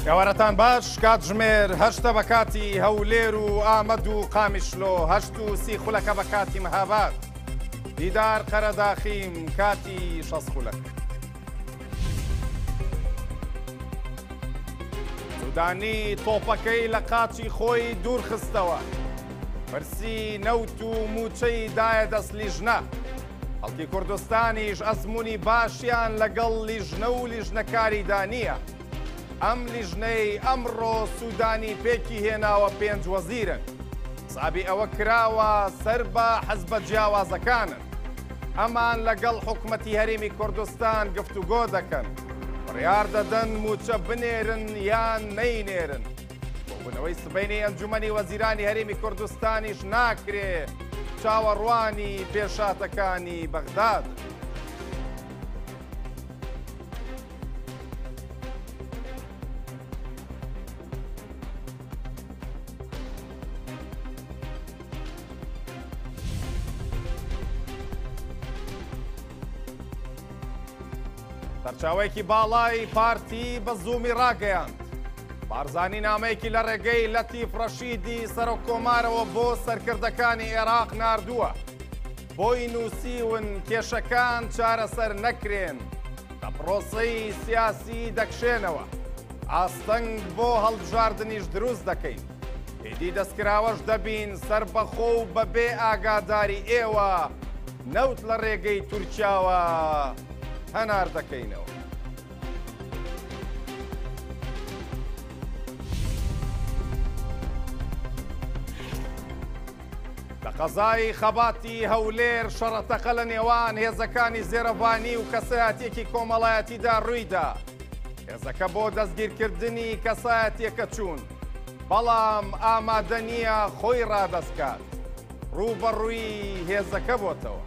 گەوارەتان باش کاتژمێر هەشتە بە کاتی هەولێر و ئامەد و قامیشلۆ هەشت و سی خولەکە بە کاتی مەهاباد دیدار قەرەداخیم کاتی شەش خولەک سودانی تۆپەکەی لە قاچی خۆی دوور خستەوە پرسی نەوت و موچەی دایە دەست لیژنە خەڵکی کوردستانیش ئەزمموی باشیان لەگەڵ لیژنە و لیژنەکاری دانیە ئەم لیژنەی ئەمڕۆ سودانی پێکی هێناوە 5 وەزیرن سابی ئەوە کراوە سەر بە حەزبە جیاوازەکانن ئەمان لەگەڵ حکومەتی هەرێمی کوردستان گفتوگۆ دەکەن بڕیار دەدەن موچە بنێرن یان نەینێرن بۆبوونەوەی سبەینی ئەنجومەنی وەزیرانی هەرێمی کوردستانیش ناکرێ چاوەڕوانی پێشاتەکانی بەغداد سەرچاوەیەکی باڵای پارتی بە زوومی ڕاگەیاند بارزانی نامەیەکی لە ڕێگەی لەتیف ڕەشیدی سەرۆک کۆمارەوە بۆ سەرکردەکانی عێراق ناردووە بۆی نووسیون کێشەکان چارەسەر نەکرێن کە پرۆسەی سیاسی دەکشێنەوە ئاستەنگ بۆ هەڵبژاردنیش دروست دەکەین هێدی دەستکراوەش دەبین سەر بەخۆ و بەبێ ئاگاداری ئێوە نەوت لە ڕێگەی تورکیاوە هەنار دەکەینەوە لە قەزای خەباتی هەولێر شەڕەتەقە لە نێوان هێزەکانی زێرەبانی و کەسایەتێکی کۆمەڵایەتیدا ڕوویدا هێزەکە بۆ دەستگیرکردنی کەسایەتێکە چوون بەڵام ئامادە نییە خۆی ڕادەستکات ڕووبەڕووی هێزەکە بۆتەوە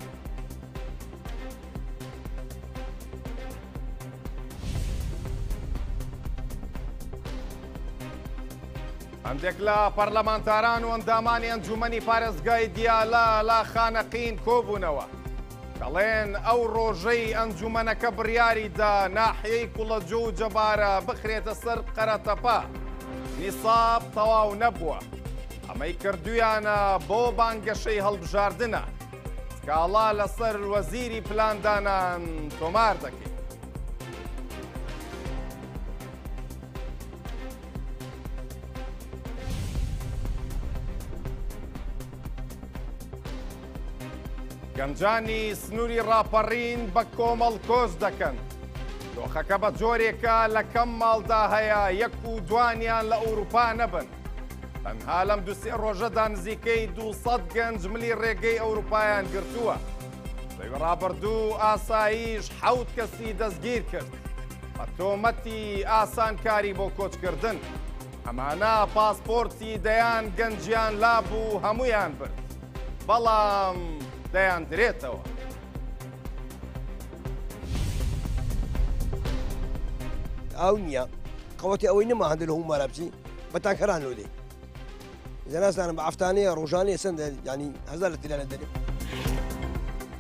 هەندێک لە پەرلەمانتاران و ئەندامانی ئەنجومەنی پارێزگای دیالە لە خانەقین کۆبوونەوە دەڵێن ئەو ڕۆژەی ئەنجومەنەکە بڕیاریدا ناحیەی کوڵەجۆ و جەبارە بخرێتە سەر قەرەتەپە نیساب تەواو نەبووە ئەمەی کردویانە بۆ بانگەشەی هەڵبژاردنە سکاڵا لەسەر وەزیری پلاندانان تۆمار دەکەیت گەنجانی سنووری ڕاپەڕین بە کۆمەڵ کۆز دەکەن دۆخەکە بە جۆرێکە لە کەم ماڵدا هەیە یەک و دوانیان لە ئەوروپا نەبن تەنها لەم دوسێ ڕۆژەدا نزیکەی 200 گەنج ملی ڕێگەی ئەوروپایان گرتووە سەوی ڕابردوو ئاساییش 7 کەسی دەستگیر کرد بە تۆمەتی ئاسانکاری بۆ کۆچکردن ئەمانە پاسپۆرتی دەیان گەنجیان لابوو هەمویان برد بەڵام دەیان درێتەوە ئەو نییە قەوەتی ئەوەی نەما هەندێک لە هەموو مارابچی بەتانکەران لۆ دێ زەناستانم بە ئەفتانەیە ڕۆژانەیە سند ینی هەزار لە تیلانە دەرێ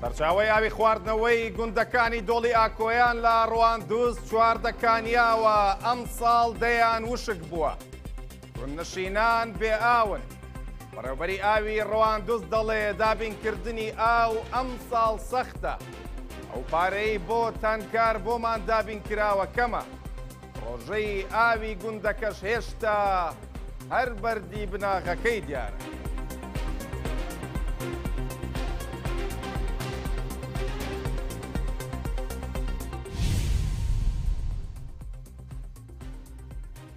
بەرچاوی ئاوی خواردنەوەی گوندەکانی دۆڵی ئاکۆیان لە ڕواندوز چواردەکانیاوە ئەم ساڵ دەیان وشک بووە ڕووننشینان بێ ئاون بەڕێوبەری ئاوی ڕەواندوز دەڵێ دابینکردنی ئاو ئەم ساڵ سەختە ئەو پارەی بۆ تانکار بۆمان دابین کراوە کەمە ڕۆژەی ئاوی گوندەکەش هێشتا هەر بەردی بناغەکەی دیارە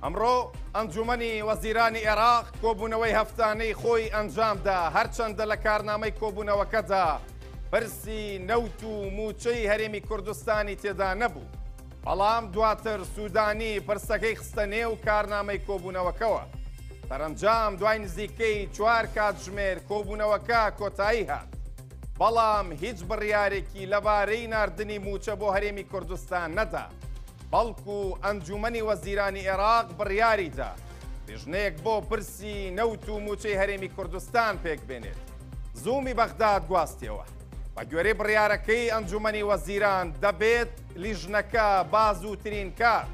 ئەمڕۆ ئەنجومەنی وەزیرانی عێراق کۆبوونەوەی هەفتانەی خۆی ئەنجامدا هەرچەندە لە کارنامەی کۆبوونەوەکەدا پرسی نەوت و موچەی هەرێمی کوردستانی تێدا نەبوو بەڵام دواتر سودانی پرسەکەی خستە نێو کارنامەی کۆبوونەوەکەوە سەرنجام دوای نزیکەی 4 کاتژمێر کۆبوونەوەکە کۆتایی هات بەڵام هیچ بڕیارێکی لەبارەی ناردنی موچە بۆ هەرێمی کوردستان نەدا بەڵکو ئەنجومەنی وەزیرانی عێراق بڕیاریدا لیژنەیەک بۆ پرسی نەوت و موچەی هەرێمی کوردستان پێک بێنێت زوومی بەغداد گواستیەوە بە گوێرەی بڕیارەکەی ئەنجومەنی وەزیران دەبێت لیژنەکە با زووترین کات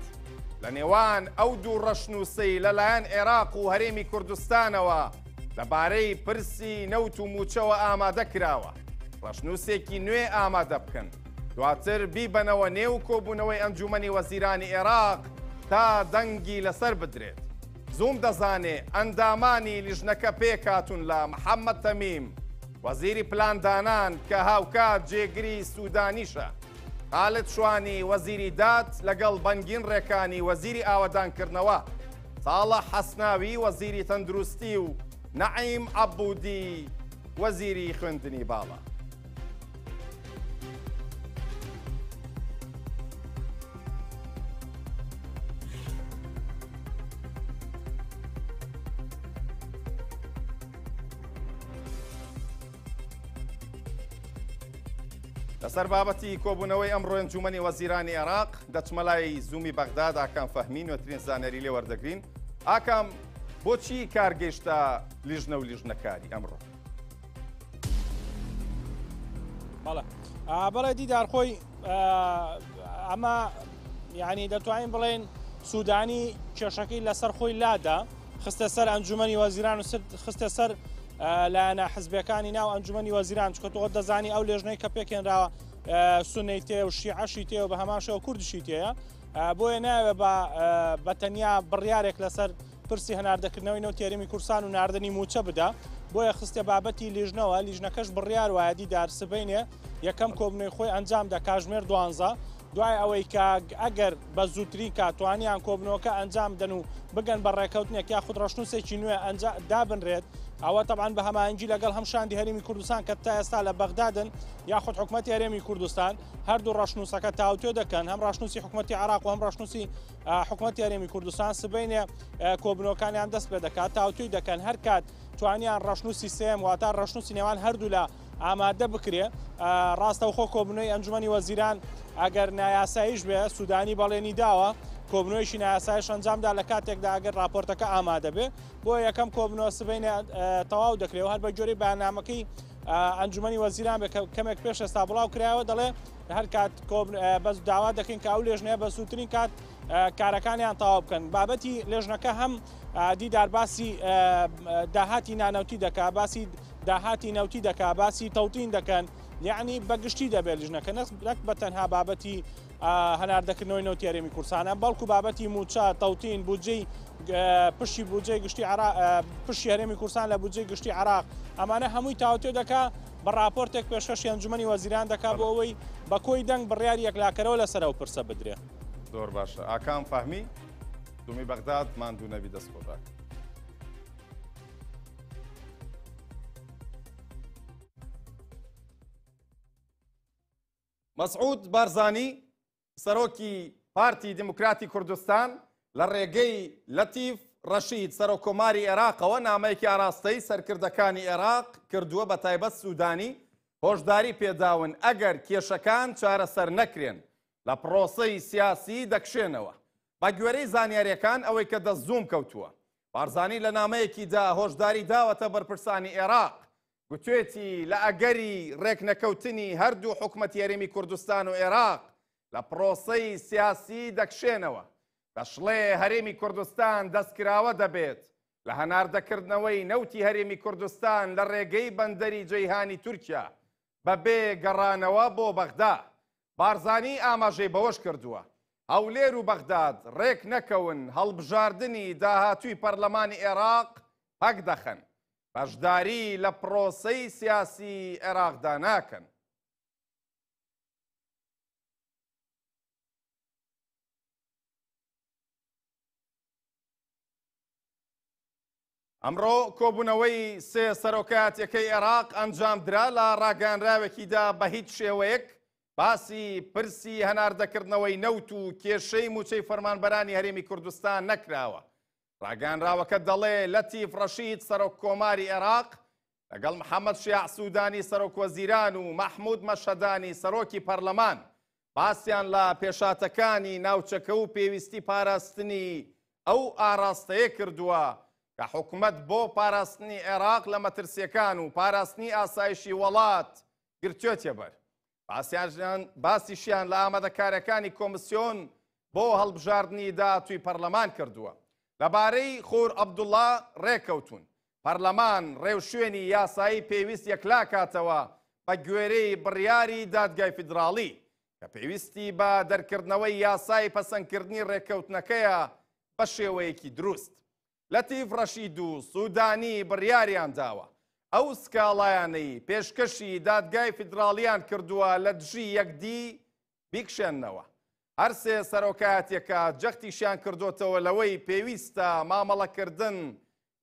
لە نێوان ئەو دوو ڕەشنووسەی لەلایەن عێراق و هەرێمی کوردستانەوە لەبارەی پرسی نەوت و موچەوە ئامادە کراوە. ڕەشنووسێکی نوێ ئامادە بکەن، دواتر بیبەنەوە نێو کۆبوونەوەی ئەنجومەنی وەزیرانی عێراق تا دەنگی لەسەر بدرێت. زوم دەزانێ ئەندامانی لیژنەکە پێکاتون لە محەممەد تەمیم وەزیری پلاندانان کە هاوکات جێگری سوودانیشە، خالد شوانی وەزیری داد لەگەڵ بەنگین ڕێکانی وەزیری ئاوەدانکردنەوە، ساڵح حەسناوی وەزیری تەندروستی و نەعیم عەبوودی وەزیری خوێندنی باڵا. لەسەر بابەتی کۆبوونەوەی ئەمڕۆ ئەنجومەنی وەزیرانی عێراق دەچمەلای زوومی بەغداد ئاکام فەهمی نوێترین زانەری لێ وەردەگرین. ئاکام بۆچی کارگەیشتە لیژنە و لیژنەکاری ئەمڕۆ؟ بەڵێ دیدار خۆی ئەمە یعنی دەتوانین بڵێن سوودانی کێشەکەی لەسەر خۆی لادا، خستە سەر ئەنجومەنی وەزیران و خستە سەر لایەنە حزبەکانی ناو ئەنجومەنی وەزیران، چکە تۆ دەزانی ئەو لێژنەی کە پێکێنراوە سونەی تێ و شیعەشی تێ و بە هەمان شێوە کوردشی تەیە، بۆیە ناوێ بە تەنیا بڕیارێک لەسەر پرسی هەناردەکردنەوەی نەوتی هەرێمی کوردستان و ناردنی موچە بدە، بۆیە خستە بابەتی لیژنەوە. لیژنەکەش بڕیار وایە دیدار سبەینێ یەکەم کۆبنەوەی خۆی ئەنجام دا کاژمێر 12 دوای ئەوەی کە ئەگەر بە زووترین کاتوانیان کۆبنەوەکە ئەنجام دەن و بگەن بە ڕێکەوتنێک یاخود ڕەشنووسێکی نوێ دابنرێت، ئەوە تەبعاً بە هەماهەنگی لەگەڵ هەم شاندی هەرێمی کوردستان کە تا ئێستا لە بەغدادن یاخود حکوومەتی هەرێمی کوردستان، هەردوو ڕەشنووسەکە تاوتێ دەکەن، هەم ڕەشنووسی حکوومەتی عێراق و هەم ڕەشنووسی حکوومەتی هەرێمی کوردستان سبەینێ کۆبنەوەکانیان دەست پێ دەکات، تاوتوی دەکەن هەر کات توانیان ڕەشنووسی سێم واتە ڕەشنووسی نێوان هەردوو لە ئامادە بکرێ. ڕاستەوخۆ کۆبنەوەی ئەنجومەنی وەزیران ئەگەر نایاساییش بێ سوودانی بەڵێنی داوە کۆبنەوەیشی نایاسایش ئەنجامدا لە کاتێکدا ئەگەر راپۆرتەکە ئامادە بێ، بۆ یەکەم کۆبنەوە سبەینێ تەواو دەکرێت و هەر بە جۆرەی بەیاننامەکەی ئەنجومەنی وەزیران بێ کەمێک پێش ئێستا بڵاو کرایەوە دەڵێ هەر کات بەس داوا دەکەین کە ئەو لێژنەیە بە سووترین کات کارەکانیان تەواو بکەن. بابەتی لێژنەکە هەم دیدار باسی داهاتی نانەوتی دەکا، باسی داهاتی نەوتی دەکا، باسی تەوتین دەکەن، یعنی بەگشتی دەبێت لیژنەکە نەک بە تەنها بابەتی هەناردەکردنەوەی نەوتی هەرێمی کوردستانە، بەڵکو بابەتی موچە، تەوتین، بودجەی پشتی بودجەی گشتی پشتی هەرێمی کوردستان لە بودجەی گشتی عێراق، ئەمانە هەمووی تاوتێ دەکا بە راپۆرتێک پێشکەشی ئەنجومەنی وەزیران دەکا بۆ ئەوەی بە کۆی دەنگ بڕیاری یەکلاکەرەوە لەسەر ئەو پرسە بدرێ. زۆر باشە. ئاکام فەهمی زوومی بەغداد ماندوو نەبی دەستخۆشاک. مەسعود بارزانی سەرۆکی پارتی دموکراتی کوردستان لە ڕێگەی لەتیف ڕەشید سەرۆکۆماری عێراقەوە نامەیەکی ئاراستەی سەرکردەکانی عێراق کردووە بە تایبەت سوودانی هۆشداری پێداون ئەگەر کێشەکان چارەسەر نەکرێن لە پرۆسەی سیاسی دەکشێنەوە. بە گوێرەی زانیاریەکان ئەوەی کە دەستزووم کەوتووە، بارزانی لە نامەیەکیدا هۆشداری داوەتە بەرپرسانی عێراق، گوتوێتی لە ئەگەری ڕێکنەکەوتنی هەردوو حکوومەتی هەرێمی کوردستان و عێراق لە پرۆسەی سیاسی دەکشێنەوە، دەشڵێ هەرێمی کوردستان دەستکراوە دەبێت لە هەناردەکردنەوەی نەوتی هەرێمی کوردستان لە ڕێگەی بەندەری جەیهانی تورکیا بەبێ گەڕانەوە بۆ بەغدا. بارزانی ئاماژەی بەوەش کردووە هەولێر و بەغداد ڕێک نەکەون هەڵبژاردننی داهاتووی پەرلەمانی عێراق هەک دەخەن، بەشداری لە پرۆسەی سیاسی عێراقدا ناکەن. ئەمڕۆ کۆبوونەوەی سێ سەرۆکایەتیەکەی عێراق ئەنجام درا لە ڕاگەیاندراوێکیدا بە هیچ شێوەیەک باسی پرسی هەناردەکردنەوەی نەوت و کێشەی موچەی فەرمانبەرانی هەرێمی کوردستان نەکراوە. ڕاگەیاندراوەکە دەڵێ لەتیف ڕەشید سەرۆک کۆماری عێراق لەگەڵ محەممەد شیاع سوودانی سەرۆک وەزیران و مەحموود مەشهەدانی سەرۆکی پەرلەمان باسییان لە پێشاتەکانی ناوچەکە و پێویستی پاراستنی ئەو ئاراستەیە کردووە کە حکوومەت بۆ پاراستنی عێراق لە مەترسیەکان و پاراستنی ئاسایشی وڵات گرتوێتە بەر. باسیشیان لە ئامادەکاریەکانی کۆمسیۆن بۆ هەڵبژاردننی داهاتووی پەرلەمان کردووە. لەبارەی خۆر عەبدوڵڵا ڕێکەوتون. پەرلەمان ڕێو شوێنی یاسایی پێویست یەکلا کاتەوە بە گوێرەی بڕیاری دادگای فیدراڵی کە پێویستی بە دەرکردنەوەی یاسای پەسەندکردنی ڕێکەوتنەکەیە بە شێوەیەکی دروست. لەتیف ڕەشید و سوودانی بڕیاریان داوە ئەو سکاڵایانەی پێشکەشی دادگای فیدراڵیان کردووە لە دژی یەکدی بیکشێننەوە. هەر سێ سەرۆکایەتێکە جەختیشیان کردوتەوە لەوەی پێویستە مامەڵەکردن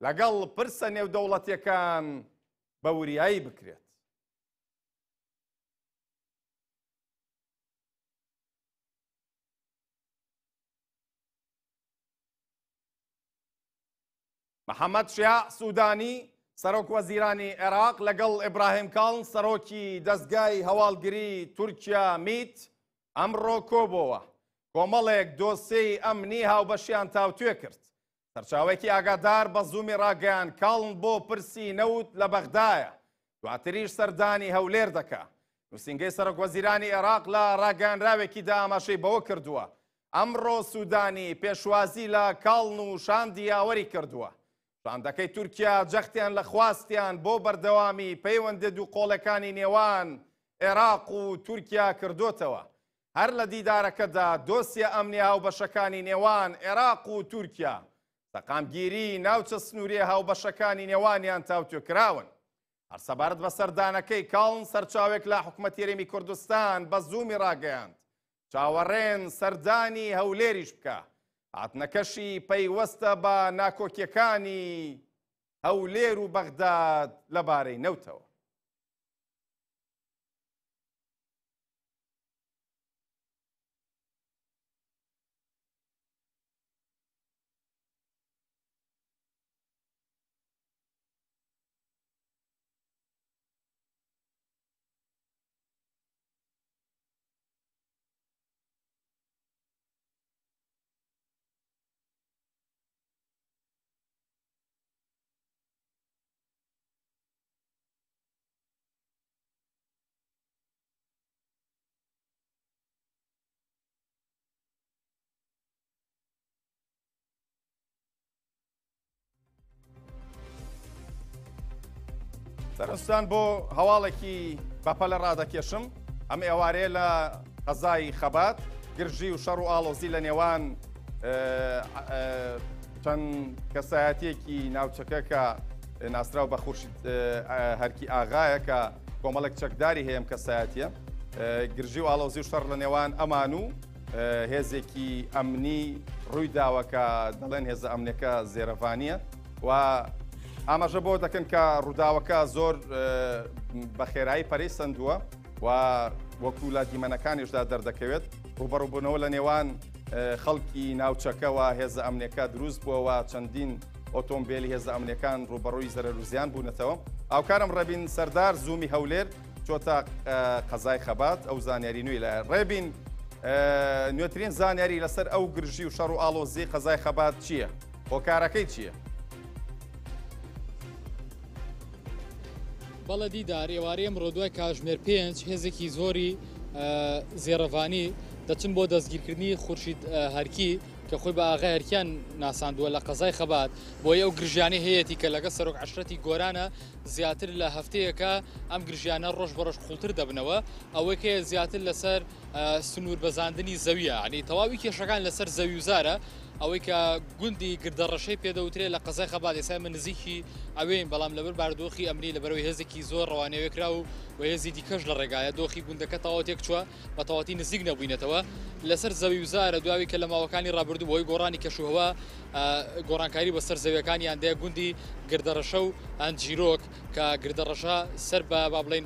لەگەڵ پرسە نێودەوڵەتیەکان بە وریایی بکرێت. محەممەد شیع سوودانی سەرۆک وەزیرانی عێراق لەگەڵ ئیبراهیم کاڵن سەرۆکی دەستگای هەواڵگری تورکیا میت ئەمڕۆ کۆبووە. کۆمەڵێک دۆسەی ئەمنی هاوبەشیان تاوتوێ کرد. سەرچاوێکی ئاگادار بە زوومی ڕاگەیان کاڵن بۆ پرسی نەوت لە بەغدایە. دواتریش سەردانی هەولێر دەکا. نووسینگەی سەرۆک وەزیرانی عێراق لە ڕاگەیاندراوێکیدا ئاماژەی بەوە کردووە. ئەمڕۆ سوودانی پێشوازی لە کاڵن و شاندی یاوەری کردووە. شاندەکەی تورکیا جەختیان لە خواستیان بۆ بەردەوامی پەیوەندە دوو قۆڵەکانی نێوان عێراق و تورکیا کردوتەوە. هەر لە دیدارەکەدا دۆسیە ئەمنی هاوبەشەکانی نێوان عێراق و تورکیا سەقامگیری ناوچە سنووریە هاوبەشەکانی نێوانیان تاوتوێکراون. هەر سەبارەت بە سەردانەکەی کاڵن سەرچاوێک لە حکوومەتی هەرێمی کوردستان بە زوومی ڕاگەیاند چاوەڕێن سەردانی هەولێریش بکە. هاتنەکەشی پەیوەستە بە ناکۆکیەکانی هەولێر و بەغداد لەبارەی نەوتەوە. سەرنجدان بۆ هەواڵێکی بەپەلە ڕادەکێشم. ئەم ئێوارەیە لە قەزای خەبات گرژی و شەڕ و ئاڵۆزی لە نێوان چەند کەسایەتێکی ناوچەکە کە ناسراو بە خورشید هەرکی ئاغایە کە کۆمەڵێک چەکداری هەیە ئەم کەسایەتیە. گرژی و ئاڵۆزی و شەڕ لە نێوان ئەمان و هێزێکی ئەمنی ڕووی داوەکە دەڵێن هێزە ئەمنەکە زێرەڤانیە و ئاماژە بۆ دەکەن کە ڕووداوەکە زۆر بە خێرایی پەرەی سندووە و وەکو لە دیمەنەکانیشدا دەردەکەوێت. ڕوبەڕووبوونەوە لە نێوان خەڵکی ناوچەکەەوە هێزە ئەمنەکە دروست بووەوە چەندین ئۆتۆمبیلی هێزە ئەمنەکان ڕوبەڕووی زەرەر و زیان بوونەتەوە. ئاوکارم ڕەبین سەردار زوومی هەولێر چۆتە قەزای خەبات ئەو زانیاری نوێی لە ڕێبین نوێترین زانیاری لەسەر ئەو گرژی و شەڕ و ئاڵۆزی قەزای خەبات چییە؟ هۆکارەکەی چییە؟ بەڵە دیدار ئێوارەیە ئەمڕۆ دوای کاتژمێر 5 هێزێکی زۆری زێڕەڤانی دەچن بۆ دەستگیرکردنی خورشید هەرکی کە خۆی بە ئاغای هەرکیان ناساندووە لە قەزای خەبات بۆی ئەو گرژیانەی هەیەی کە لەگە سەرۆک عەشرەتی گۆرانە زیاتر لە هەفتەیەکە ئەم گرژیانە ڕۆژ بەڕۆژ خوڵتر دەبنەوە. ئەوەی کە زیاتر لەسەر سنوور بەزاندنی زەویە ینی تەواوی کێشەکان لەسەر زەوی وزارە. ئەوەی کە گوندی گردەڕەشەی پێدەوترێت لە قەزای خەبات ئێستا من نزیکی ئەوێن بەڵام لەبەر باردۆخی ئەمنی لەبەرەوەی هێزێکی زۆر ڕەوانەوەکرا و هێزی دیکەش لە ڕێگایە دۆخی گوندەکە تەواوەتێک چووە بە تەواتی نزیک نەبووینەتەوە لەسەر زەوی وزارە دواوی کە لە ماوەکانی ڕابردوو بۆی گۆڕانی کەشوهەوە گۆڕانکاری بەسەر زەویەکانیان دەیە گوندی گردەڕەشە و ئەنجیرۆک کە گردەڕەشە سەر بە با بڵێن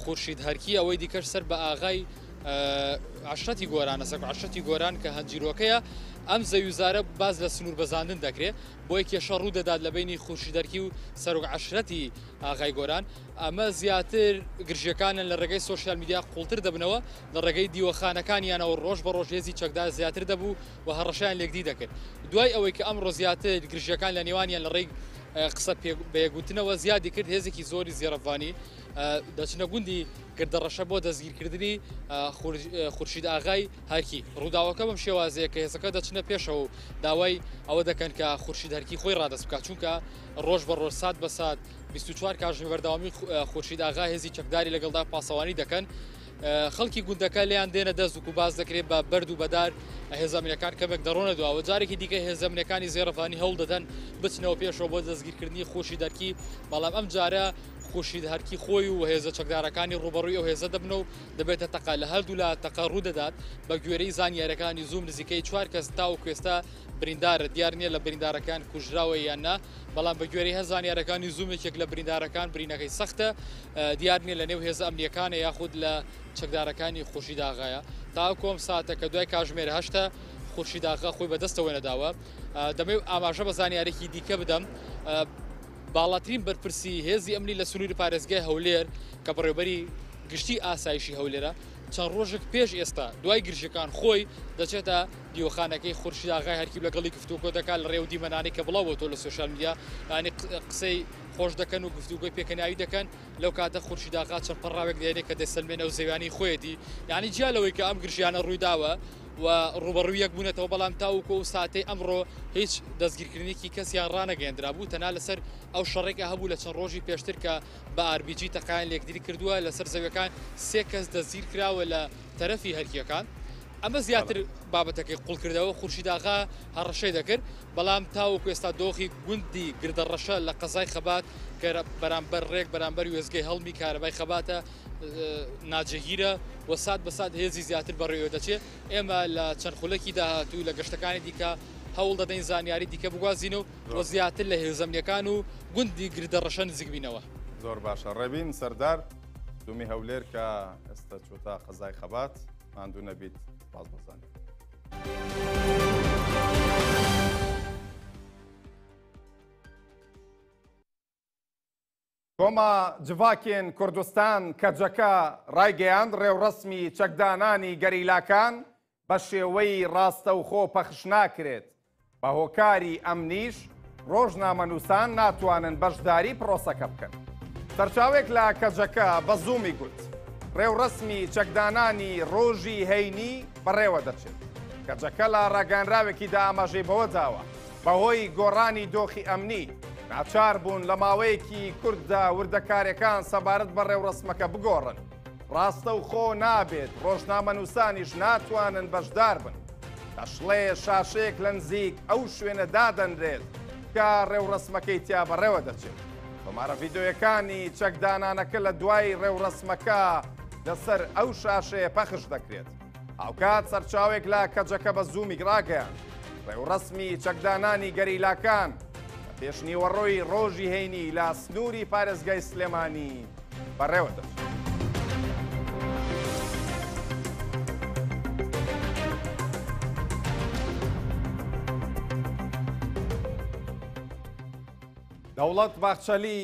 خورشید هەرکی ئەوەی دیکەش سەر بە ئاغای عەشرەتی گۆرانە سەر عەشرەتی گۆران کە هەنجیرۆکەیە. ئەم زەویوزارە باز لە سنوور بەزاندن دەکرێت بۆی کێشە ڕوو دەدات لە بینی خورشیدەرکی و سەرۆک عەشرەتی ئاغای گۆران. ئەمە زیاتر گرژەکانن لە ڕێگەی سۆشیال میدیا قوڵتر دەبنەوە لە ڕێگەی دیوەخانەکانیانەوە ڕۆژ بە ڕۆژ هێزی چەکدار زیاتر دەبوو و هەڕەشیان لێکدی دەکرد. دوای ئەوەی کە ئەمڕۆ زیاتر گرژەکان لە نێوانیان لە ڕێی قسە بەیەگوتنەوە زیادی کرد هێزێکی زۆری زێرەڤانی دەچنە گوندی گردەڕەشە بۆ دەستگیرکردنی خورشید ئاغای هەرکی ڕووداوەکە بەم شێوازەیە کە هێزەکە دەچنە پێشەوە و داوای ئەوە دەکەن کە خورشید هەرکی خۆی ڕادەست بکات چونکە ڕۆژ بە ڕۆژ سات بە سات 24 کاتژمێر بەردەوامی خورشید ئاغا هێزی چەکداری لەگەڵدا پاسەوانی دەکەن خەڵکی گوندەکە لیان دێنە دەست و باز دەکرێت بە بەرد و بەدار هێزەمینەکان کەمێک دەڕۆنە دووە جارێکی دیکە هێزەمینەکانی زێرەفانی هەوڵ دەدەن بچنەوە پێشەوە بۆ دەستگیرکردنی خورشید هەرکی بەڵام ئەم جارە خورشید هەرکی خۆی و هێزە چەکدارەکانی ڕوبەڕووی ئەو هێزە دەبنە و دەبێتە تەقا لە هەردوو لە تەقا ڕوو دەدات بە گوێرەی زانیاریەکانی زوم نزیکەی 4 کەس تا و کوێستا بریندارە دیار نییە لە بریندارەکان کوژراوە یاننا بەڵام بە گوێرەی هەزانیارەکانی زومێکێک لە بریندارەکان برینەکەی سەختە دیار نییە لە نێو هێزە ئەمنیەکانە یاخود لە چەکدارەکانی خورشید ئاغایە تا کۆم ساتە کە دوای کاتژمێر 8 خورشید ئاغا خۆی بەدەستەوە نەداوە دەمەوێت ئاماژە بە زانیارێکی دیکە بدەم باڵاترین بەرپرسی هێزی ئەمنی لە سنووری پارێزگای هەولێر کە بەڕێوەبەری گشتی ئاسایشی هەولێرە چەند ڕۆژێک پێش ئێستا دوای گرژەکان خۆی دەچێتە دیوەخانەکەی خورشید ئاغای هەرکی لەگەڵی گفتوگۆ دەکات لە ڕێو دیمەنانی کە بڵاوەوە لە سوشال میدیا ینی قسەی خۆش دەکەن و گفتوگۆی پێکەناوی دەکەن لەو کاتە خورشید ئاغا چەند پەڕاوێک دێنێت کە دەسەلمێنە و زەویانی خۆیەتی یعنی جیالەوەی کە ئەم گرژیانە ڕوویداوە و ڕوبەڕوویەک بوونێتەوە بەڵام تاوکۆ و ساتەی ئەمڕۆ هیچ دەستگیرکردنێکی کەسیان ڕانەگەیاندرا بوو تەنها لەسەر ئەو شەڕێکە هەبوو لە چەند ڕۆژی پێشتر کە بە ئاربیجی تەقایان لێکدری کردووە لەسەر زەویەکان 3 کەس دەستگیر کراوە لە تەرەفی هەرکیەکان ئەمە زیاتر بابەتەکەی قوڵکردەوە خورشید ئاغا هەڕەشەی دەکرد بەڵام تاوەکو ئێستا دۆخی گوندی گردەڕەشە لە قەزای خەبات کە بەرامبەر ڕێک بەرامبەر وێزگەی هەڵمی کارەبای خەباتە ناجەگیرە و سات بە سات هێزی زیاتر بەڕێوە دەچێت ئێمە لە چەند خولەکی داهاتوو لە گەشتەکانی دیکە هەوڵ دەدەین زانیاری دیکە بگوازین و زیاتر لە هێزەمنیەکان و گوندی گردەڕەشە نزیک بینەوە زۆر باشە ڕێبین سەردار دومی هەولێر کە ئێستا چۆتا قەزای خەبات ماندوو نەبیت باز بزانێت کۆما جڤاکێن کوردستان کەجەکە ڕایگەیاند ڕێوڕەسمی چەکدانانی گەریلاکان بە شێوەی ڕاستەوخۆ پەخش ناکرێت بە هۆکاری ئەمنیش ڕۆژنامەنووسان ناتوانن بەشداری پرۆسەکە بکەن سەرچاوێک لە کەجەکە بە زوومی گوت ڕێوڕەسمی چەکدانانی ڕۆژی هەینی بەڕێوە دەچێت کەجەکە لە ڕاگەنراوێکیدا ئاماژەی بەوە داوە بەهۆی گۆڕانی دۆخی ئەمنی ناچار بوون لە ماوەیەکی کورددا وردەکارەکان سەبارەت بە ڕێوڕەسمەکە بگۆڕن ڕاستە و خۆ نابێت ڕۆژنامەنووسانیش ناتوانن بەشدار بن دەشڵێ شاشەیەک لە نزیک ئەو شوێنە دادەنرێت کە ڕێوڕەسمەکەی تیا بەڕێوە دەچێت بەمارە ڤیدۆیەکانی چەکدانانەکە لە دوای ڕێوڕەسمەکە لەسەر ئەو شاشەیە پەخش دەکرێت ئاوکات سەرچاوێک لە کەجەکە بە زوومی ڕاگەیان ڕێوڕەسمی چەکدانانی گەریلاکان پێشنیوەڕۆی ڕۆژی هەینی لە سنووری پارێزگای سلێمانی بەڕێوە دەچێت دەوڵەت باخچەلی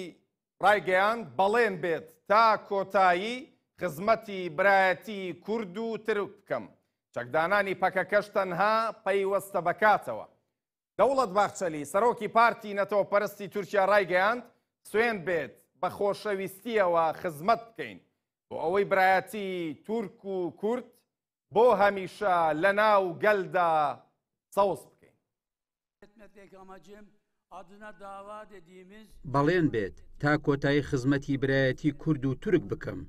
ڕایگەیاند بەڵێن بێت تا کۆتایی خزمەتی برایەتی کورد و ترک بکەم چەکدانانی پەکەکەش تەنها پەیوەستە بەکاتەوە دەوڵەت باخچەلی سەرۆکی پارتی نەتەوەپەرستی تورکیا ڕایگەیاند سوێن بێت بە خۆشەویستیەوە خزمەت بکەین بۆ ئەوەی برایەتی تورک و کورد بۆ هەمیشە لە ناو گەلدا سەوز بکەین بەڵێن بێت تا کۆتایی خزمەتی برایەتی کورد و تورک بکەم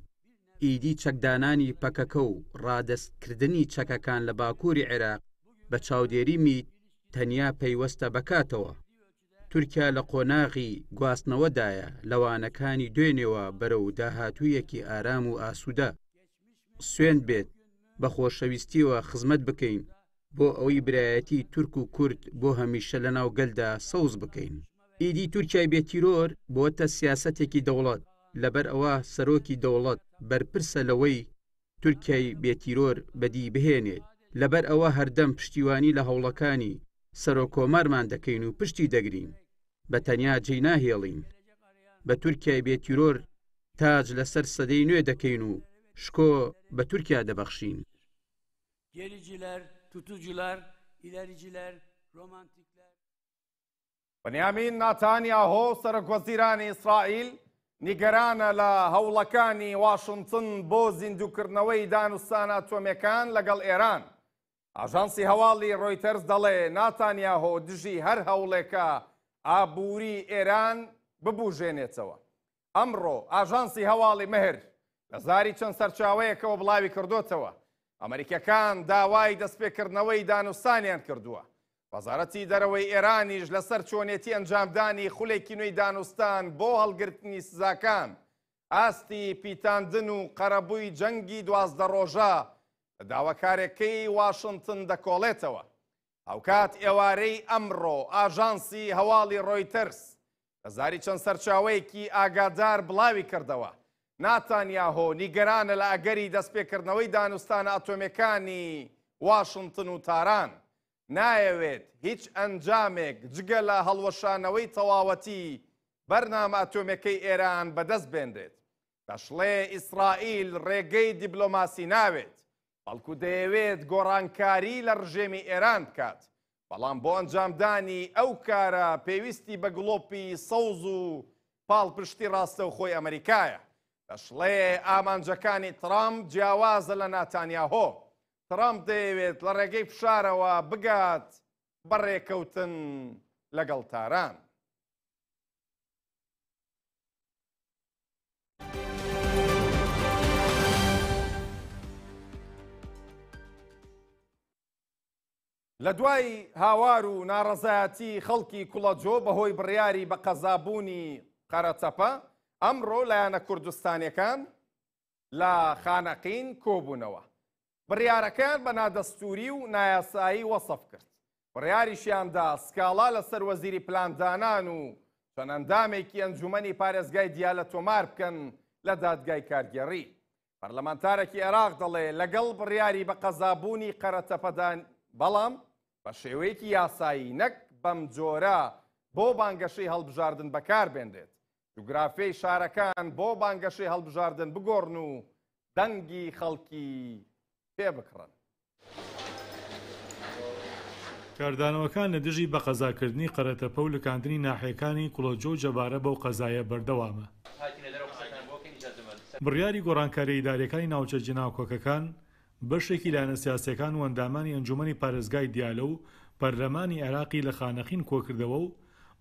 ئیدی چەکدانانی پەکەکە و ڕادەستکردنی چەکەکان لە باکووری عێراق بە چاودێری میت تەنیا پەیوەستە بەکاتەوە تورکیا لە قۆناغی گواستنەوەدایە لەوانەکانی دوێنێەوە بەرەو داهاتوویەکی ئارام و ئاسوودە سوێن بێت بە خۆشەویستیەوە خزمەت بکەین بۆ ئەوەی برایەتی تورک و کورد بۆ هەمیشە لە ناو گەلدا سەوز بکەین ئیدی تورکیای بێتیرۆر بۆتە سیاسەتێکی دەوڵەت لەبەر ئەوە سەرۆکی دەوڵەت بەرپرسە لەوەی تورکیای بێتیرۆر بەدی بهێنێت لەبەر ئەوە هەردەم پشتیوانی لە هەوڵەکانی سەرۆکۆمارمان دەکەین و پشتی دەگرین بە تەنیا جێی ناهێڵین بە تورکیای بێتیرۆر تاج لەسەر سەدەی نوێ دەکەین و شکۆ بە تورکیا دەبەخشین gericiler, tutucular, ilericiler, romantikler. بەنیامین ناتانیاهۆ سەرۆکوەزیرانی ئیسرائیل نیگەرانە لە هەوڵەکانی واشنتن بۆ زیندووکردنەوەی دانوستانە ئاتۆمیەکان لەگەڵ ئێران. ئاژانسی هەواڵی ڕۆیتەرز دەڵێ ناتانیاهۆ دژی هەر هەوڵێکە ئابووری ئێران ببوژێنێتەوە. ئەمڕۆ ئاژانسی هەواڵی مەهر لە زاری چەند سەرچاوەیەکەوە بڵاوی کردوتەوە ئەمریکەکان داوای دەستپێکردنەوەی دانوستانیان کردووە. وەزارەتی دەرەوەی ئێرانیش لەسەر چۆنێتی ئەنجامدانی خولێکی نوێی دانوستان بۆ هەڵگرتنی سزاکان ئاستی پیتاندن و قەرەبووی جەنگی 12 ڕۆژە لە داواکارێکەی واشنتن دەکۆڵێتەوە. ئەوکات ئێوارەی ئەمڕۆ ئاژانسی هەواڵی ڕۆیتەرس لە زاری چەند سەرچاوەیەکی ئاگادار بڵاوی کردەوە ناتانیاهۆ نیگەرانە لە ئەگەری دەستپێکردنەوەی دانوستانە ئاتۆمیەکانی واشنتن و تاران. نایەوێت هیچ ئەنجامێک جگە لە هەڵوەشانەوەی تەواوەتی بەرنامە ئاتۆمیەکەی ئێران بەدەست بێنرێت. دەشڵێ ئیسرائیل ڕێگەی دیبلۆماسی ناوێت، بەڵکو دەیەوێت گۆڕانکاری لە ڕژێمی ئێران بکات. بەڵام بۆ ئەنجامدانی ئەو کارە پێویستی بە گڵۆپی سەوز و پاڵپشتی ڕاستە و خۆی ئەمریکایە. دەشڵێ ئامانجەکانی ترامپ جیاوازە لە ناتانیاهۆ. ترامپ دەیەوێت لە ڕێگەی فشارەوە بگات بەڕێکەوتن لەگەڵ تاران. لە دوای هاوار و ناڕەزایەتی خەڵکی کوڵەجۆ بەهۆی بڕیاری بە قەزابوونی قەرەتەپە ئەمڕۆ لایەنە کوردستانیەکان لە خانەقین کۆبوونەوە. بڕیارەکان بە نادەستوری و نایاسایی وەسەف کرد. بڕیاریشیاندا سکاڵا لەسەر وەزیری پلاندانان و چەند ئەندامێکی ئەنجومەنی پارێزگای دیالە تۆمار بکەن لە دادگای کارگێڕی. پەرلەمانتارێکی عێراق دەڵێ لەگەڵ بڕیاری بە قەزابوونی قەرەتەپەدان بەڵام بە شێوەیەکی یاسایی نەک بەم جۆرە بۆ بانگەشەی هەڵبژاردن بەکار بێنرێت. جوگرافیای شارەکان بۆ بانگەشەی هەڵبژاردن بگۆڕن و دەنگی خەڵکی پێ بکڕن. کاردانەوەکان لە دژی بە قەزاکردنی قەرەتەپە و لکاندنی ناحیەکانی کوڵەجۆ و جەبارە بەو قەزایە بەردەوامە. بڕیاری گۆڕانکاری ئیداریەکانی ناوچە جناوکۆکەکان بەشێکی لایەنە سیاسیەکان و ئەندامانی ئەنجومەنی پارێزگای دیالە و پەرلەمانی عێراقی لە خانەقین کۆکردەوە و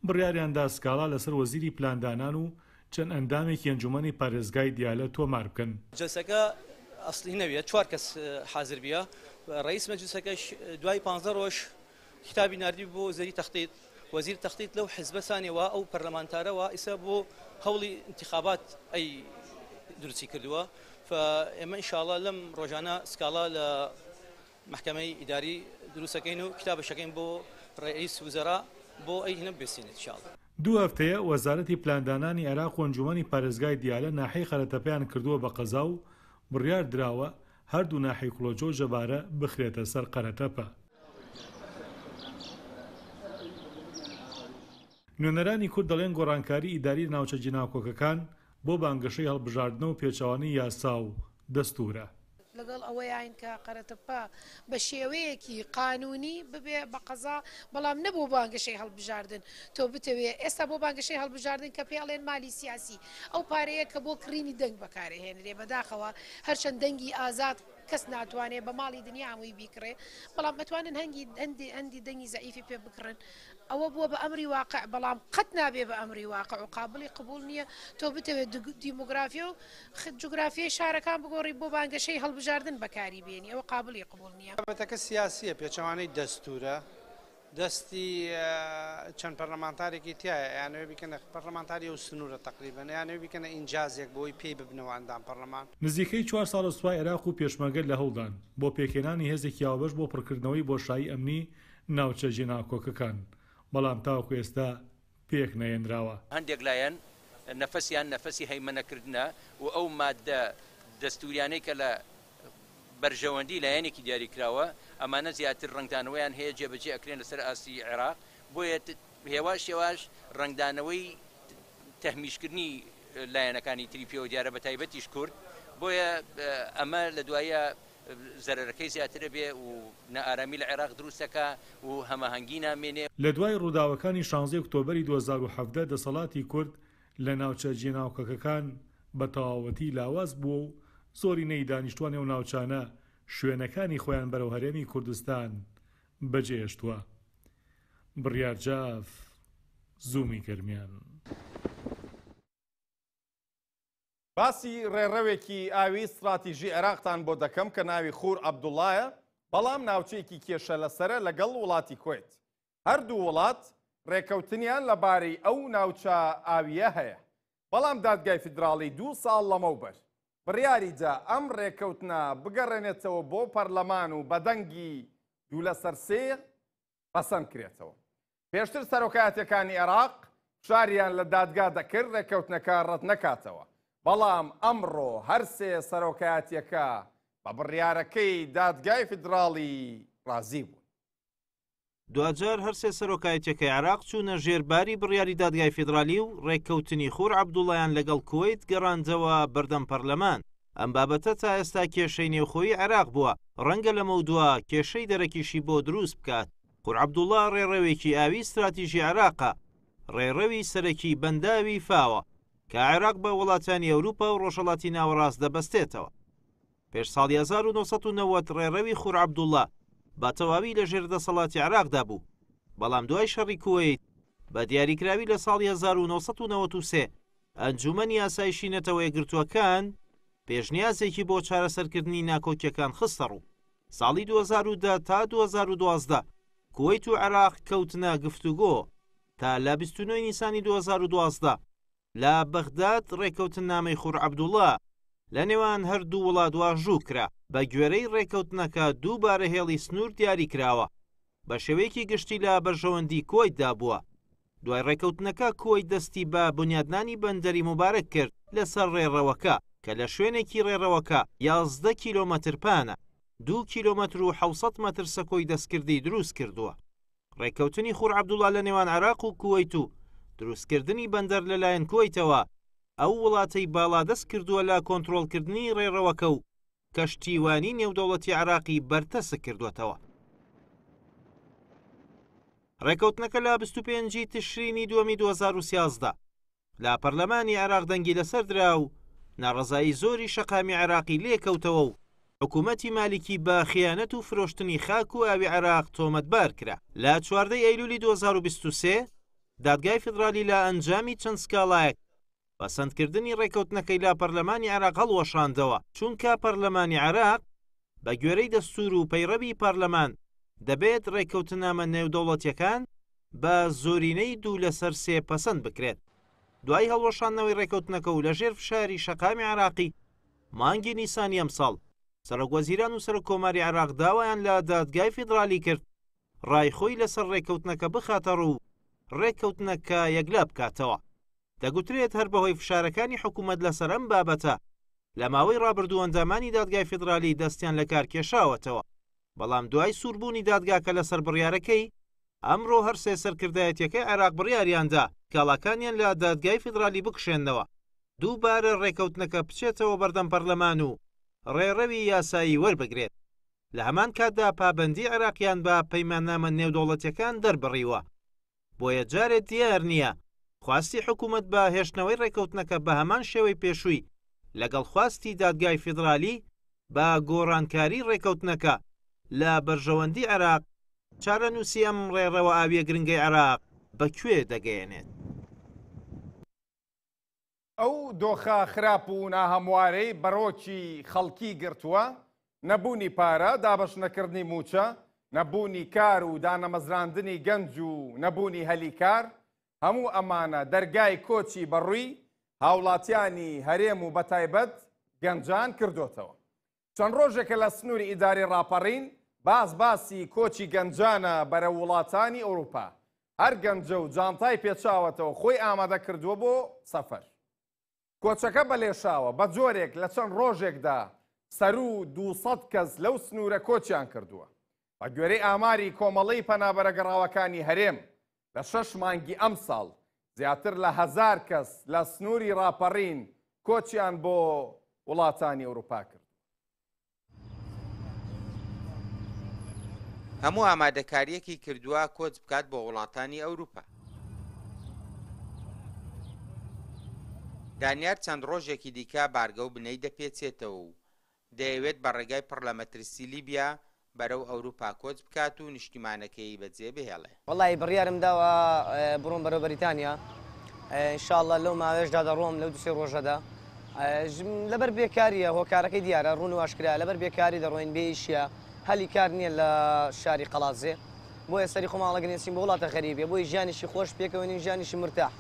بڕیاریاندا سکاڵا لەسەر وەزیری پلاندانان و چەند ئەندامێکی ئەنجومەنی پارێزگای دیالە تۆمار بکەن. جلسەکە ئەسلی نەویە 4 کەس حاضر بێ. ڕئیس مەجلیسەکەش دوای 15 ڕۆژ کتابی ناردی بۆ وەزیری تەختیت. وەزیر تەختیت لەو حیزبەسانیەوە ئەو پەرلەمانتارەوە ئیسا بۆ هەوڵی انتخابات ئەی دروستی کردووە. فإما إن شاء الله لم رجعنا سكالا لمحكمة إداري دروسكين وكتاب شكين بو رئيس وزراء بو أي نبسين إن شاء الله. دو هەفتەیە وەزارەتی پلاندانانی عێراق و ئەنجومەنی پارێزگای دیالە ناحەی خەرەتەپەیان کردووە بە قەزا و بڕیار دراوە هەردوو ناحەی کوڵەجۆ جەبارە بخرێتە سەر قەرەتەپە. نوێنەرانی کورد دەڵێن گۆڕانکاری ئیداری ناوچە جناوکۆکەکان بۆ بانگەشەی هەڵبژاردنەوە و پێچەوانی یاسا و دەستورە. لەگەڵ ئەوەیان کە قەرەتەپە بە شێوەیەکی قانونی ببێ بە قەزا بەڵام نەبوو بانگەشەی هەڵبژاردن. تۆ بتەوێ ئێستا بۆ بانگەشەی هەڵبژاردن کە پێڵێن مالی سیاسی ئەو پارەیە کە بۆ کڕینی دەنگ بەکارهێنرێ بەداخەوە هەرچەند دەنگی ئازاد کەس ناتوانێت بە ماڵی دنیا هەمووی بیکڕێ بەڵام ئەتوانن هەندی دەنگی زەعیفی پێ بکڕن. ئەوە بووە بە ئەمری واقع بەڵام قەت نابێ بە ئەمری واقع و قابلی قبول نییە تۆ بتەوێت دیموگرافی و جوگرافیای شارەکان بگۆڕی بۆ بانگەشەی هەڵبژاردن بەکاری بێنی ئەوە قابلی قبول نییە. بابەتەکە سیاسیە پێچەوانەی دەستورە دەستی چەند پەرلەمانتارێکی تایە یانەوێ بیکەنە پەرلەمانتاری و سنوورە تقریبەن یانەوێ بیکەنە ئینجازێک بۆی پێی ببنەوە ئەندام پەرلەمان. نزیکەی 4 ساڵە سوپای عێراق و پێشمەرگە لە هەوڵدان بۆ پێکهێنانی هێزێکی یاوەبەش بۆ پڕکردنەوەی بۆشایی ئەمنی ناوچە جێناکۆکەکان بەڵام تاوەکو ئێستا پێک نەهێنراوە. هەندێک لایەن نەفەسیان نەفەسی هەیمەنەکردنە و ئەو مادە دەستوریانەی کە لە بەرژەوەندی لایەنێکی دیاریکراوە ئەمانە زیاتر ڕنگدانەوەیان هەیە جێبەجێ ئەکرێن لەسەر ئاسی عێراق بۆیە هێواش شێواش ڕنگدانەوەی تەهمیشکردنی لایەنەکانی تری پێوە دیارە بە تایبەتیش کورد بۆیە ئەمە لە دوایە زەرەرەکەی زیاترە بێ و نائارامی لە عێراق دروستەکە و هەماهەنگی نامێنێ. لە دوای ڕووداوەکانی 16 ئۆکتۆبەری 2017 دەسەڵاتی کورد لە ناوچە جێناوکەکەکان بە تەواوەتی لاواز بووە و زۆرینەی دانیشتوانی و ناوچانە شوێنەکانی خۆیان بەرەو هەرێمی کوردستان بەجێهێشتووە. بڕیار جاف، زوومی گەرمیان. باسی ڕێڕەوێکی ئاوی استراتیژی عێراقتان بۆ دەکەم کە ناوی خوور عەبدوڵایە، بەڵام ناوچەیەکی کێشە لەسرە لەگەڵ وڵاتی کوێت. هەردوو وڵات ڕێکەوتنیان لەبارەی ئەو ناوچە ئاویە هەیە، بەڵام دادگای فیدراڵی 2 ساڵ لەمەوبەر بڕیاریدا ئەم ڕێکەوتنە بگەڕێنێتەوە بۆ پەرلەمان و بەدەنگی 2/3 پەسەند کرێتەوە. پێشتر سەرۆکایەتیەکانی عێراق شاریان لە دادگا دەکرد ڕێکەوتنەکە ڕەت نەکاتەوە، بەڵام ئەمڕۆ هەر سێ سەرۆکایەتیەکە بە بڕیارەکەی دادگای فیدراڵی ڕازی بوون. دوجار هەر سێ سەرۆکایەتیەکەی عێراق چوونە ژێرباری بڕیاری دادگای فیدرالی و ڕێککەوتنی خوور عەبدوڵایان لەگەڵ کوێیت گەڕاندەوە بەردەم پەرلەمان. ئەم بابەتە تا ئێستا کێشەی نێوخۆیی عێراق بووە، ڕەنگە لەمە دووە کێشەی دەرەکیشی بۆ دروست بکات. خوور عەبدوڵا ڕێڕەوێکی ئاوی استراتیژی عێراقە، ڕێڕەوی سەرەکی بەنداوی فاوە کە عێراق بە وڵاتانی ئەوروپا و ڕۆژهەڵاتی ناوەڕاست دەبەستێتەوە. پێش ساڵی 1990 ڕێڕەوی خوور عەبدوڵا بە تەواوی لە ژێر دەسەڵاتی عێراقدا بوو، بەڵام دوای شەڕی کوێیت بە دیاریکراوی لە ساڵی 1993 ئەنجومەنی ئاسایشی نەتەوە یەکگرتووەکان پێشنیازێکی بۆ چارەسەرکردنی ناکۆکیەکان خستە ڕوو. ساڵی 2010 تا 2012 کوێیت و عێراق کەوتنە گفتوگۆ تا لە 29 نیسانی 2012 لە بەغداد ڕێکەوتنامەی خوور عەبدوڵا لە نێوان هەردوو وڵات واژوو کرا. بە گوێرەی ڕێکەوتنەکە دووبارە هێڵی سنوور دیاری کراوە، بە شێوەیەکی گشتی لە بەرژەوەندی کۆیتدا بووە. دوای ڕێکەوتنەکە کۆیت دەستی بە بنیادنانی بەندەری مبارەک کرد لەسەر ڕێڕەوەکە کە لە شوێنێکی ڕێڕەوەکە 11 کیلۆمەتر پانە، 2 کیلۆمەتر و 600 مەتر سەکۆی دەستکردی دروست کردووە. ڕێکەوتنی خوور عەبدوڵا لە نێوان عێراق و کوێیت و دروستکردنی بەندەر لەلایەن کۆیتەوە ئەو وڵاتەی باڵا دەست کردووە لە کۆنتڕۆڵکردنی ڕێڕەوەکە و کەشتیوانی نێودەوڵەتی عێراقی بەرتەسە کردوێتەوە. ڕێکەوتنەکە لە 25 تشرینی 2013 لە پەرلەمانی عێراق دەنگی لەسەر درا و ناڕەزایی زۆری شەقامی عێراقی لێکەوتەوە و حکوومەتی مالیکی بە خیانەت و فرۆشتنی خاک و ئاوی عێراق تۆمەتبار کرا. لە 14 ئەیلولی 2023 دادگای فیدرالی لە ئەنجامی چەند سکاڵایەک پەسەندکردنی ڕێکەوتنەکەی لە پەرلەمانی عێراق هەڵوەشاندەوە، چونکە پەرلەمانی عێراق بە گوێرەی دەستور و پەیڕەوی پەرلەمان دەبێت ڕێکەوتنامە نێودەوڵەتیەکان بە زۆرینەی 2/3 پەسەند بکرێت. دوای هەڵوەشاندنەوەی ڕێکەوتنەکە و لەژێر فشاری شەقامی عێراقی مانگی نیسانی ئەمساڵ سەرۆکوەزیران و سەرۆکۆماری عێراق داوایان لە دادگای فیدرالی کرد ڕای خۆی لەسەر ڕێکەوتنەکە بخاتە ڕوو ڕێکەوتنەکە یەکلا بکاتەوە. دەگوترێت هەر بەهۆی فشارەکانی حکوومەت لەسەر ئەم بابەتە لە ماوەی ڕابردوو ئەندامانی دادگای فیدرالی دەستیان لە کار کێشاوەتەوە، بەڵام دوای سووربوونی دادگاکە لەسەر بڕیارەکەی ئەمڕۆ هەر سێ سەرکردایەتیەکەی عێراق بڕیاریاندا کاڵاکانیان لە دادگای فیدرالی بکشێنەوە، دووبارە ڕێکەوتنەکە بچێتەوە بەردەم پەرلەمان و ڕێڕەوی یاسایی وەربگرێت. لە هەمان کاتدا پابەندی عێراقیان بە پەیماننامە نێودەوڵەتیەکان دەربڕیوە. بۆیە جارێت دیار نییە خواستی حکوومەت بە هێشتنەوەی ڕێکەوتنەکە بە هەمان شێوەی پێشووی لەگەڵ خواستی دادگای فیدرالی بە گۆڕانکاری ڕێکەوتنەکە لە بەرژەوەندی عێراق چارەنووسی ئەم ڕێڕەوە ئاویە گرنگەی عێراق بەکوێ دەگەیەنێت. ئەو دۆخە خراپ و ناهەموارەی بەڕۆکی خەڵکی گرتووە، نەبوونی پارە، دابەشنەکردنی موچە، نەبوونی کار و دانەمەزراندنی گەنج و نەبوونی هەلیکار، هەموو ئەمانە دەرگای کۆچی بەڕووی هاوڵاتیانی هەرێم و بەتایبەت گەنجان کردوتەوە. چەند ڕۆژێکە لە سنووری ئیداری ڕاپەڕین باسی کۆچی گەنجانە بەرە وڵاتانی ئەوروپا. هەر گەنجە و جانتای پێچاوەتەوە خۆی ئامادە کردووە بۆ سەفەر. کۆچەکە بەلێشاوە بە جۆرێک لە چەند ڕۆژێکدا سەر و 200 کەس لەو سنوورە کۆچیان کردووە. بە گوێرەی ئاماری کۆمەڵەی پەنابەرەگەڕاوەکانی هەرێم لە 6 مانگی ئەم ساڵ زیاتر لە 1000 کەس لە سنووری ڕاپەڕین کۆچیان بۆ وڵاتانی ئەوروپا کرد. هەموو ئامادەکاریەکی کردووە کۆچ بکات بۆ وڵاتانی ئەوروپا. دانیار چەند ڕۆژێکی دیکە بارگە و بنەی دەپێچێتەوە و دەیەوێت بە ڕێگای پەرلەمەترسی لیبیا بەرەو ئەوروپا کۆچ بکات و نیشتیمانەکەی بەجێ بهێڵێ. وەڵی بڕیارم داوە بڕۆم بەرەو بەریتانیا، ئینشاءڵڵا لەو ماوەیەشدا دەڕۆم لەو دوسێ ڕۆژەدا. لەبەر بێکاریە هۆکارەکەی دیارە ڕوون و ئاشکرا لەبەر بێکاری دەڕۆین بێ ئیشیە هەلی کار نییە لە شاری قەڵازێ، بۆیە سەری خۆماڵە گەنێسین بە وڵاتە غەریبێ بۆی ژیانیشی خۆش پێکەوەنی ژیانیشی مرتاح.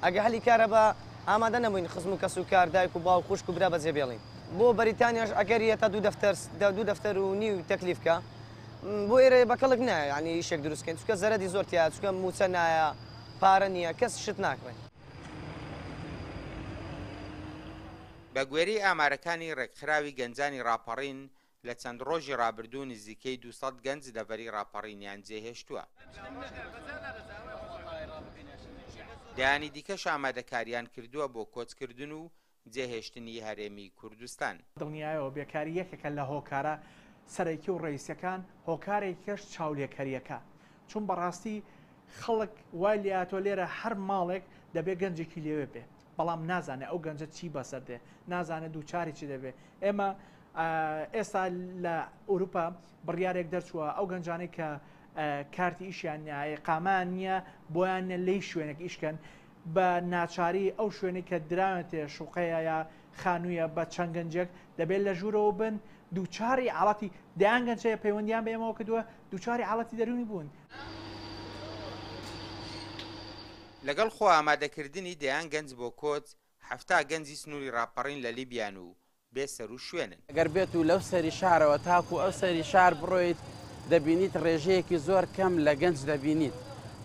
ئەگە هەلی کارە بە ئامادە نەبووین خزم و کەس و کار دایک و باو خوشک و برا بەجێ بێڵین. بۆ بەریتانیاش ئەگەریە تا دوو دەفتەر و نیو تەکلیفکە بۆ ئێرە بەکەڵک نایە، ینی ئیشێک دروستکەین چونکە زەرەدی زۆر تیا چونکە موچە نایە پارە نییە کەس شت ناکڕێن. بە گوێرەی ئامارەکانی ڕێکخراوی گەنجانی ڕاپەڕین لە چەند ڕۆژی ڕابردوو نزیکەی 200 گەنج لەبەری ڕاپەڕینیان جێهێشتووە. دایانی دیکەش ئامادەکاریان کردووە بۆ کۆچکردن و جێهێشتنی هەرێمی کوردستان. دڵنیایەوە بێکاری یەکێکە لە هۆکارە سەرەکی و ڕئیسەکان هۆکارێکیش چاولێکەریەکە، چون بەڕاستی خەڵک وای لاتۆ لێرە هەر ماڵێک دەبێت گەنجێکی لێوێ بێت، بەڵام نازانێت ئەو گەنجە چی بەسەر دێ، نازانێت دووچاری چی دەبێت. ئێمە ئێستا لە ئەوروپا بڕیارێک دەرچووە ئەو گەنجانەی کە کارتی ئیشیان قامان نییە بۆیان لی شوێنێک ئیشکەن بە ناچاری ئەو شوێنی کە دراوێتێ شوقەیە یا خانوویە بە چەند گەنجێک دەبێت لە ژوورەوە بن دووچاری حاڵەتی دەیان گەنجەیە پەیوەندیان بە ئێمەوە کردووە دووچاری حاڵەتی دەرونی بوون. لەگەڵ خۆ ئامادەکردنی دەیان گەنج بۆ کۆچ 70 گەنجی سنووری ڕاپەڕین لە لیبیان و بێ سەر و شوێنن. ئەگەر بێت و لەو سەری شارەوە تاکو ئەو سەری شار بڕۆیت دەبینیت ڕێژەیەکی زۆر کەم لە گەنج دەبینیت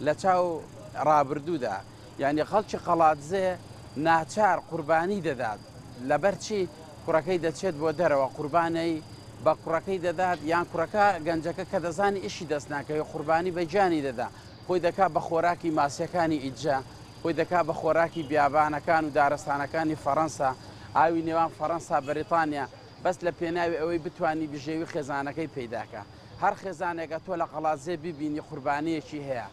لە چاو ڕابردوودا، یعنی خەڵکی قەڵاتزێ ناچار قوربانی دەدات لەبەرچی کوڕەکەی دەچێت بۆ دەرەوە قوربانەی بە کوڕەکەی دەدات یان کوڕەکە گەنجەکە کە دەزانی ئیشی دەست ناکەوێت قوربانی بە گیانی دەدا، خۆی دەکات بە خۆراکی ماسیەکانی ئیجا، خۆی دەکات بە خۆراکی بیابانەکان و دارستانەکانی فەڕەنسا، ئاوی نێوان فەڕەنسا بەریتانیا، بەس لە پێناوی ئەوەی بتوانی بژێوی خێزانەکەی پەیداکە. هەر خێزانێکە تۆ لە قەڵازێ ببینی قوربانیەکی هەیە.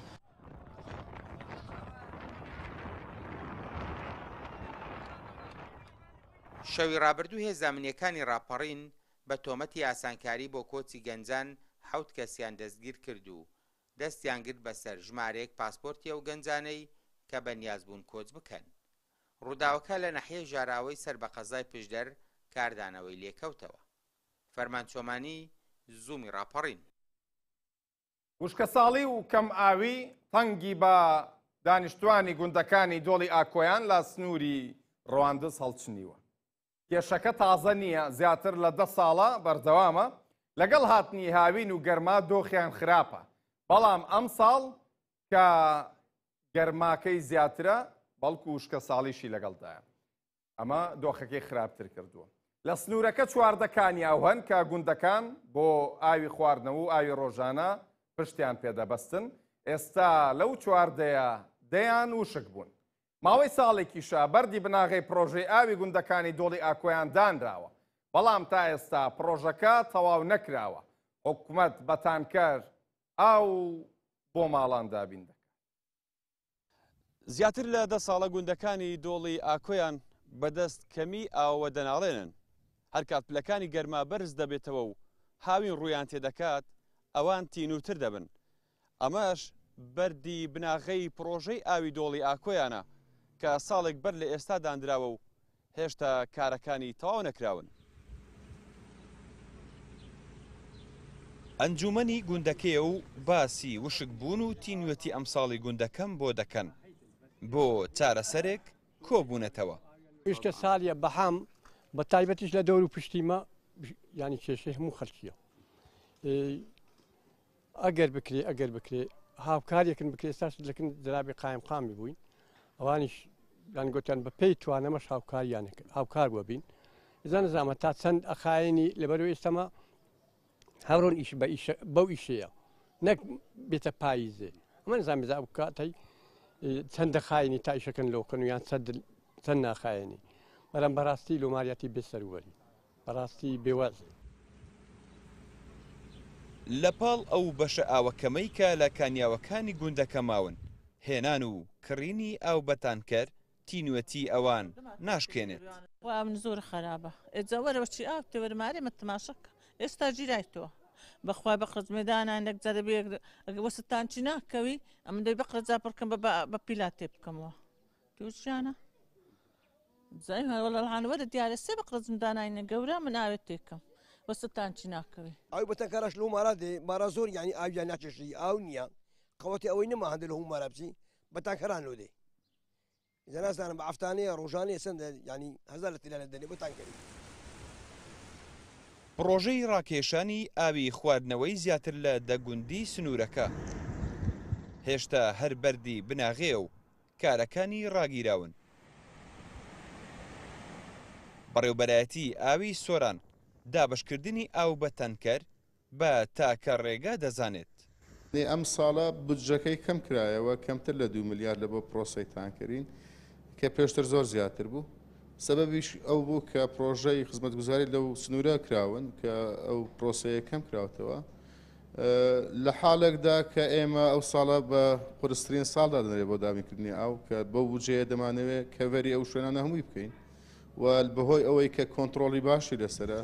شەوی ڕابردوو هێزانمنیەکانی ڕاپەڕین بە تۆمەتی ئاسانکاری بۆ کۆچی گەنجان 7 کەسیان دەستگیر کرد و دەستیان گرت بەسەر ژمارەیەک پاسپۆرتی ئەو گەنجانەی کە بەنیاز بوون کۆچ بکەن. ڕووداوەکە لە ناحیە ژاراوەی سەر بە قەزای پشدەر کاردانەوەی لێکەوتەوە. فەرمانچۆمانی زوومی ڕاپەڕین. وشکە ساڵی و کەم ئاوی تەنگی بە دانیشتوانی گوندەکانی دۆڵی ئاکۆیان لە سنووری ڕەواندز هەڵچنیوە. کێشەکە تازە نییە، زیاتر لە 10 ساڵە بەردەوامە، لەگەڵ هاتنی هاوین و گەرما دۆخیان خراپە، بەڵام ئەم ساڵ کە گەرماکەی زیاترە بەڵکو وشکە ساڵیشی لەگەڵدایە، ئەمە دۆخەکەی خراپتر کردووە. لە سنوورەکە چواردەکانی ئەو هەن کە گوندەکان بۆ ئاوی خواردنەوە و ئاوی ڕۆژانە پشتیان پێدەبەستن، ئێستا لەو چواردەیە دەیان وشک بوون. ماوەی ساڵێکیشە بەردی بناغی پرۆژەی ئاوی گوندەکانی دۆڵی ئاکۆیان دانراوە، بەڵام تا ئێستا پرۆژەکە تەواو نەکراوە. حکوومەت بەتانکەر ئاو بۆ ماڵان دابین دەکات. زیاتر لە 10 ساڵە گوندەکانی دۆڵی ئاکۆیان بەدەست کەمی ئاوە دەناڵێنن. هەر کات پلەکانی گەرما بەرز دەبێتەوە و هاوین ڕوویان تێدەکات ئەوان تینوتر دەبن. ئەمەش بەردی بناغەی پرۆژەی ئاوی دۆڵی ئاکۆیانە کە ساڵێک بەر لە ئێستا دانراوە و هێشتا کارەکانی تەواو نەکراون. ئەنجومەنی گوندەکەیە و باسی وشک بوون و تینوەتی ئەمساڵی گوندەکەم بۆ دەکەن بۆ چارەسەرێک کۆبوونەتەوە. وشکە ساڵیە بەحام بە تایبەتیش لە دەور و پشتیمە ینی کێشەی هەموو خەڵکیە. ئەگەر بکرێ هاوکاریەکن بکرێ ئێستاش لەکن درابی قایم قامی بووین ئەوانیش یان گوتیان بە پێی توانەمەش هاوکار بووە بین. ئێزان نەزانمە تا چەند ئەخایەنی لەبەرەوەی ئێستەمە هەڕۆن ئیش بەو ئیشەیە نەک بێتە پاییزێ. ئەمە نەزانم بێزا ئەو کاتەی چەندە خاینی تا ئیشەکەن لۆکەن و یان چەند ناخایەنی. بەڵام بەڕاستی لۆماریەتی بێسەروەری بەڕاستی بێوەز. لە پاڵ ئەو بەشە ئاوەکەمەی کە لە کانیاوەکانی گوندەکە ماون هێنان و کڕینی ئاو بەتانکەر تینوەتی ئەوان ناشکێنێت. وام زۆر خراپە ئێجاوەرەوەچی ئاو تێوەرمارێمە تەماشەک ئێستا ژیرایتەوە بەخوا بەقرز مێدانان لەگزارە بێ وەستانچی ناکەوی ئەم دەی بەقرە جاپڕکەم بە پیلات تێ بکەمەوە تووشیانە زای هەوڵەڵانوەرە دیارە سێ بەقرز مداناینە گەورە من ئاوێت تێکەم وەستانچی ناکەوی ئەو بەتەکەڕش لەو مارادێ مارا زۆر یعنی ئاویان ناچێشی ئاو نییە قەوەتی ئەوەی نەما هەندێک لە هەموو مارا بچی بەتانکەران لۆ دێ زەنازانم بە ئەفتانەیە ڕۆژانەیە سندە ینی هەزار لە تیلانە دەنێ بەتانکەری. پرۆژەی ڕاکێشانی ئاوی خواردنەوەی زیاتر لە دەگوندی سنوورەکە هێشتا هەر بەردی بناغێ و کارەکانی ڕاگیراون. بەڕێوبەرایەتی ئاوی سۆران دابشکردنی ئاو بە تەنکەر بە تاکە ڕێگا دەزانێت. ئەم ساڵە بودجەکەی کەم کرایەوە کەمتر لە 2 میلیارد لە بۆ پرۆسەی تانکەرین کە پێشتر زۆر زیاتر بوو. سەبەبیش ئەو بوو کە پرۆژەی خزمەتگوزاری لەو سنوورە کراون کە ئەو پرۆسەیە کەم کراوتەوە لە حالێکدا کە ئێمە ئەو ساڵە بە قورسترین ساڵدا دەنێ بۆ دامیکردنی ئاو کە بەو بودجەیە دەمانەوێت کەڤەری ئەو شوێنانە هەمووی بکەین و بەهۆی ئەوەی کە کۆنتترۆلی باشی لەسرە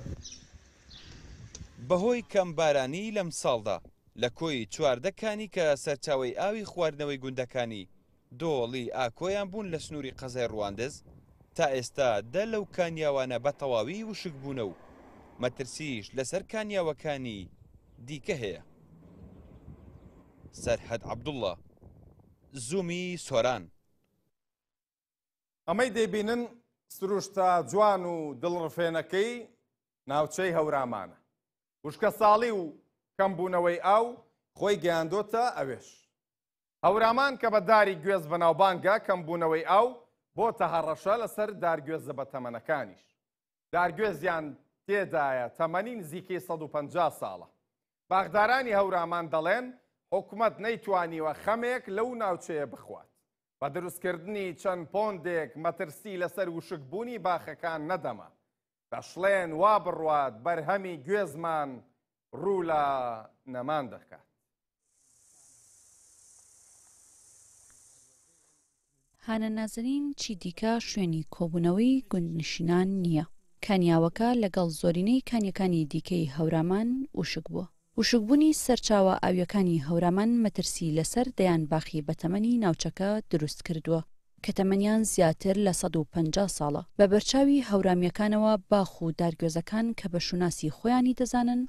بەهۆی کەم بارانی لەم ساڵدا لە کۆی چواردەکانی کە سەرچاوی ئاوی خواردنەوەی گوندەکانی دۆڵی ئاکۆیان بوون لە سنووری قەزای ڕواندز تا ئێستا دە لەو کانیاوانە بە تەواوی وشک بوونە و مەترسیش لەسەر کانیاوەکانی دیکە هەیە. سەرحەد عەبدوڵڵا زوومی سۆران. ئەمەی دەیبینن سروشتە جوان و دڵڕفێنەکەی ناوچەی هەورامانە. وشکە ساڵی و کەمبوونەوەی ئاو خۆی گەیاندۆتە ئەوێش. هەورامان کە بە داری گوێز بەناوبانگە کەمبوونەوەی ئاو بۆتە هەڕەشە لەسەر دارگوێزە بە تەمەنەکانیش. دارگوێزیان تێدایە تەمەنی نزیکەی 150 ساڵە. باغدارانی هەورامان دەڵێن حکوومەت نەیتوانیوە خەمێک لەو ناوچەیە بخوات. بە دروستکردنی چەند پۆندێک مەترسی لەسەر وشکبوونی باخەکان نەدەما. دەشڵێن وا بڕوات بەرهەمی گوێزمان ڕوو لە نەمان دەکات. هانە نازنین چی دیکە شوێنی کۆبوونەوەی گوندنشینان نییە. کانیاوەکە لەگەڵ زۆرینەی کانیەکانی دیکەی هەورامان وشک بووە. وشکبوونی سەرچاوە ئاویەکانی هەورامان مەترسی لەسەر دەیان باخی بەتەمەنی ناوچەکە دروست کردووە کە تەمەنیان زیاتر لە 150 ساڵە. بە بەرچاوی هەورامیەکانەوە باخ و دارگوێزەکان کە بە شوناسی خۆیانی دەزانن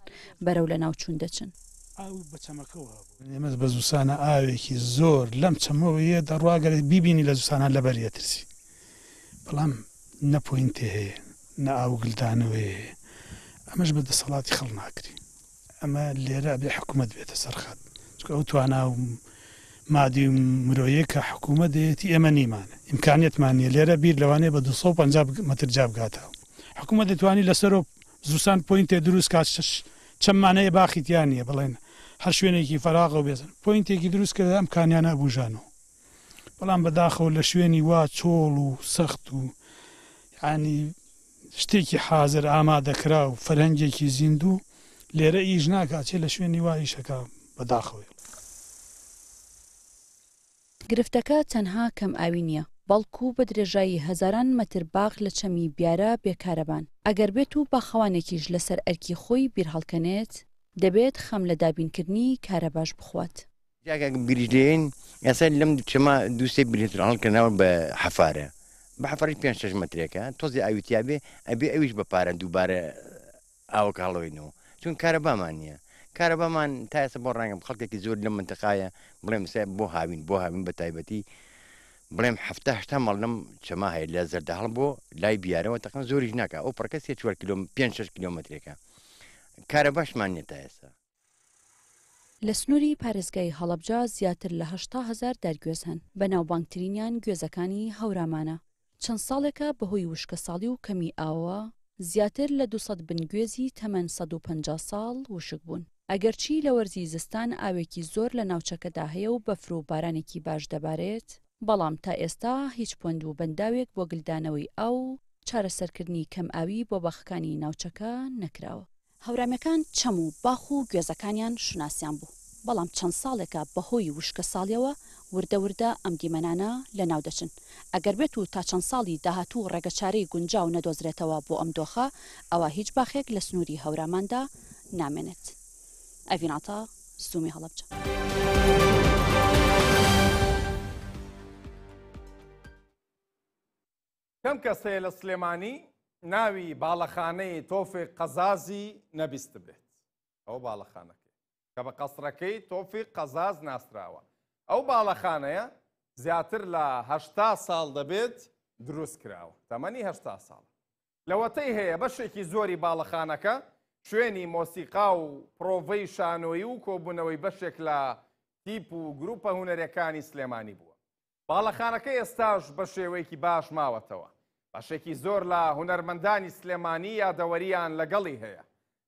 بەرەو لە ناوچوون دەچن. ئاو بە چەمەکەەوە ئێمە بە زوسانە ئاوێکی زۆر لەم چەمەوەیە دەڕواگەر بیبینی لە زوسانە لەبەریە ترسی بەڵام نەپۆینتێ هەیە نە ئاوگلدانەوەی ئەمەش بە دەسەڵاتی خەڵ ناکری. ئەمە لێرە بێ حکوومەت بێتە سەرخات چکە ئەو توانە و مادی مرۆیە کە حکوومەت دێتی ئێمە نیمانە ئیمکانیتمانە لێرە بیر لەوانەیە بە 250 مەتر جا بگاتەوە. حکوومەت دەتوانی لەسەرۆ زوسان پۆینتێ دروست کات چەمانەیە باخیتیانە بڵێن هەر شوێنێکی فەراغ و بێزن پۆینتێکی دروست کرد ئەم کانیانە بوژانەوە بەڵام بەداخەوە لە شوێنی وا چۆڵ و سەخت و ینی شتێکی حازر ئامادەکرا و فەرهەنگێکی زیندوو لێرە ئیش ناکات چێ لە شوێنی وایشەکە بەداخەوەی. گرفتەکە تەنها کەم ئاوی نییە بەڵکو بە درێژایی هەزاران مەتر باغ لە چەمی بیارە بێکارەبان. ئەگەر بێت و باخەوانێکیش لەسەر ئەرکی خۆی بیر هەڵکەنێت دەبێت خەم لە دابینکردنی کارە باش بخوات. جاگە بریدێن ئێستا لەم چەمە دووسێ بریتر هەڵکردنەوە بە حەفارە بە حەفاری 5-6 مەترێکە تۆزی ئاویتیابێ ئەبێ ئەویش بەپارە دووبارە ئاوەکە هەڵەوەینەوە چون کارەبامان نییە. کارەبامان تا ئێستا بۆ ڕەنگە خەڵکێکی زۆر لەم منتەقایە بڵێم بۆ هاوین بە تایبەتی بڵێم 70-80 ماڵ لەم چەما هەیە لە زەردە هەڵ بۆ لای بیارەوە تەقەن زۆریش ناکە ئەو پڕکە 5-6 کیلۆمەترێکە کارە باشمان نیە تا ئێستا. لە سنووری پارێزگای هەڵەبجا زیاتر لە 80,000 دەرگوێز هەن بە ناوبانگترینیان گوێزەکانی هەورامانە. چەند ساڵێکە بەهۆی وشکە ساڵی و کەمی ئاوە زیاتر لە 200 بنگوێزی تەمەن 150 ساڵ وشک بوون. ئەگەرچی لە وەرزی زستان ئاوێکی زۆر لە ناوچەکەدا هەیە و بەفر و بارانێکی باش دەبارێت بەڵام تا ئێستا هیچ پۆند و بەنداوێک بۆ گلدانەوەی ئاو چارەسەرکردنی کەم ئاوی بۆ باخەکانی ناوچەکە نەکراوە. هەورامیەکان چەم و باخ و گوێزەکانیان شوناسیان بوو بەڵام چەند ساڵێکە بەهۆی وشکە ساڵیەوە وردە وردە ئەم دیمەنانە لە ناو دەچن ئەگەر بێت و تا چەند ساڵی داهاتوو ڕێگەچارەی گونجاو نەدۆزرێتەوە بۆ ئەم دۆخە ئەوە هیچ باخێک لە سنووری هەوراماندا نامێنێت. ئەڤیناتە زوومی هەڵەبجە. کەم کەس هەیە لە سلێمانی ناوی باڵەخانەی تۆفیق قەزازی نەبیست بێت. ئەو باڵەخانەکەی کە بە قەسرەکەی تۆفیق قەزاز ناسراوە. ئەو باڵەخانەیە زیاتر لە 80 ساڵ دەبێت دروست کراوە. تەمەنی 80 ساڵ. لەوەتەی هەیە بەشێکی زۆری باڵەخانەکە شوێنی مۆسیقا و پرۆڤەی شانۆیی و کۆبوونەوەی بەشێک لە تیپ و گروپە هونەرەکانی سلێمانی بووە. باڵەخانەکە ئێستاش بە شێوەیەکی باش ماوەتەوە. بەشێکی زۆر لە هونەرمەندانی سلێمانی یادەوەریان لەگەڵی هەیە.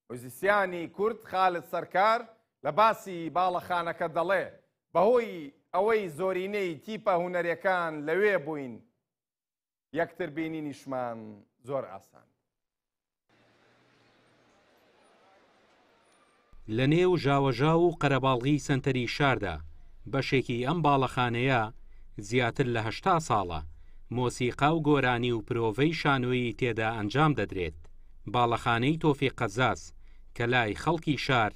موزیسیانی کورد خالد سەرکار لە باسی باڵەخانەکە دەڵێ بەهۆی ئەوەی زۆرینەی تیپە هونەرەکان لەوێ بووین یەکتر بینینیشمان زۆر ئاسان. لە نێو ژاوەژا و قەرەباڵغی سنتەری شاردا بەشێکی ئەم باڵەخانەیە زیاتر لە 80 ساڵە مۆسیقا و گۆرانی و پرۆڤەی شانۆیی تێدا ئەنجام دەدرێت. باڵەخانەی تۆفیق قەزاز کە لای خەڵکی شار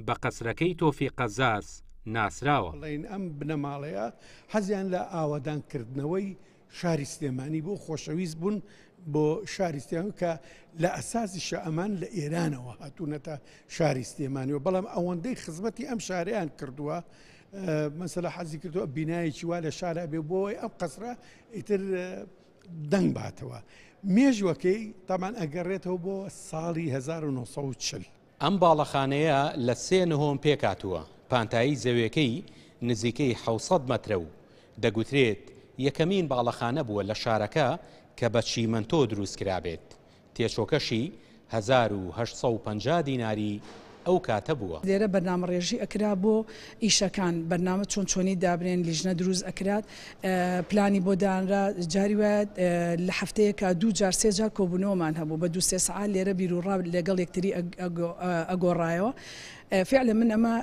بە قەسرەکەی تۆفیق قەزاز ناسراوە. ئەم بنەماڵەیە حەزیان لە ئاوادانکردنەوەی شاری سلێمانی بۆ خۆشەویست بوون بۆ شاری سلێمانی کە لە ئەساسیشە ئەمان لە ئێرانەوە هاتوونەتە شاری سلێمانیەوە بەڵام ئەوەندەی خزمەتی ئەم شارەیان کردووە مەسەلا حەزی کردووە بینایەکی وا لە شارە بێ بۆی ئەم قەسرە ئیتر دەنگ باتەوە. مێژوەکەی تامان ئەگەڕێتەوە بۆ ساڵی 1940. ئەم باڵەخانەیە لە 3 نهۆم پێکاتووە. پانتایی زەویەکەی نزیکەی 600 مەترە و دەگوترێت یەکەمین باڵەخانە بووە لە شارەکە کە بە چیمەنتۆ دروست کرابێت. تێچۆکەشی 1850 دیناری ئەو کاتە بووە. لێرە بەرنامەڕێژی ئەکرا بۆ ئیشەکان بەرنامە چۆن چۆنی دابرێن لیژنە دروست ئەکرات پلانی بۆ دانرا جاری وایە لە هەفتەیەکە 2 جار 3 جار کۆبوونەوەمان هەبوو بە 2-3 سعات لێرە بیرروڕا لەگەڵ یەکتری ئەگۆڕایەوە. فعلا من ئەمە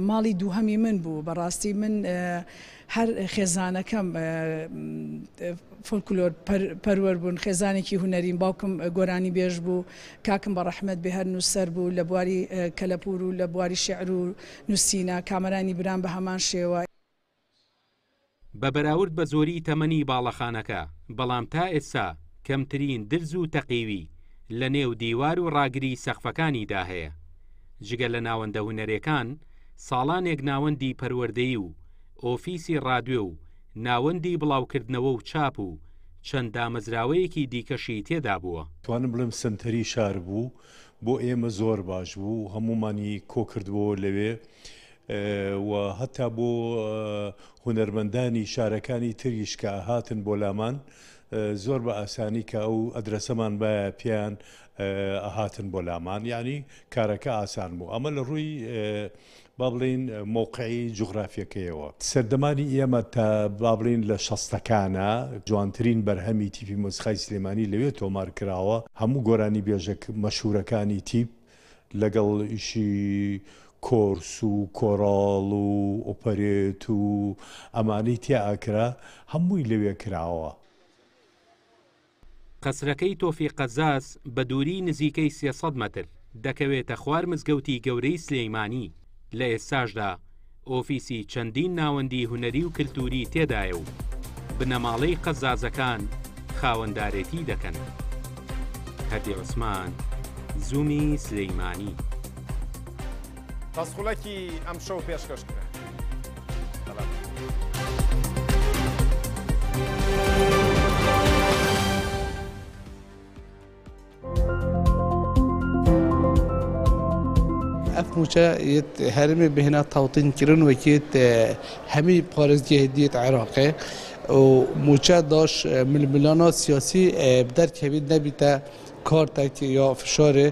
ماڵی دووهەمی من بوو بەڕاستی من هەر خێزانەکەم فۆلکلۆر پەروەەر بوون خێزانێکی هوەرین باوکم گۆرانی بێژ بوو کاکم بە ڕەحمەت بێهەر نووسەر بوو لە بواری کەلەپور و لە بواری شێعر و نووسینە کامەرانی بران بە هەمان شێوە. بە بەراورد بە زۆری تەمەنی باڵەخانەکە بەڵام تا ئێستا کەمترین درز و تەقیوی لە نێو دیوار و ڕاگری سەقفەکانیدا هەیە. جگە لە ناوەندە هونەرەکان ساڵانێک ناوەندی پەروەردەیی و ئۆفیسی ڕادیۆ و ناوەندی بڵاوکردنەوە و چاپ و چەند دامەزراوەیەکی دیکەشی تێدا بووە. توانم بڵێم سنتەری شار بوو بۆ ئێمە زۆر باش بوو هەمومانی کۆکردبەوە لەوێ و هەتا بۆ هونەرمەندانی شارەکانی تریش کە هاتن بۆ لامان زۆر بە ئاسانی کە ئەو ئەدرەسەمان بە پیان ئەهاتن بۆ لامان یعنی کارەکە ئاسان بوو ئەمە لە ڕووی با بڵین مووقعی جوغرافیەکەیەوە سەردەمانی ئێمە تا با بڵین لە شەستەکانە جوانترین بەرهەمی تیپی مۆسیقای سلێمانی لەوێ تۆمار کراوە هەموو گۆرانی بێژە مەشهورەکانی تیپ لەگەڵ ئیشی کۆرس و کۆڕاڵ و ئۆپەرێت و ئەمانەی تیاکرا هەمووی لەوێ کراوە. قەسرەکەی تۆفیق قەزاز بە دووری نزیکەی 300 مەتر دەکەوێتە خوار مزگەوتی گەورەی سلێیمانی لە ئێستاشدا ئۆفیسی چەندین ناوەندی هونەری و کلتوری تێدایە و بنەماڵەی قەزازەکان خاوەندارێتی دەکەن. هەردی عوسمان زوومی سلێیمانی. تەسخولەکی ئەم شەو پێشکەش کرا. اف موچە هەرمێ بهێنا تاوتینکردن وەکێت هەمی پارێزگی هەدیەت عێراقێ و موچە داش ململانە سیاسی بدەرکەوێت نەبیتە کارتێک یا فشارێ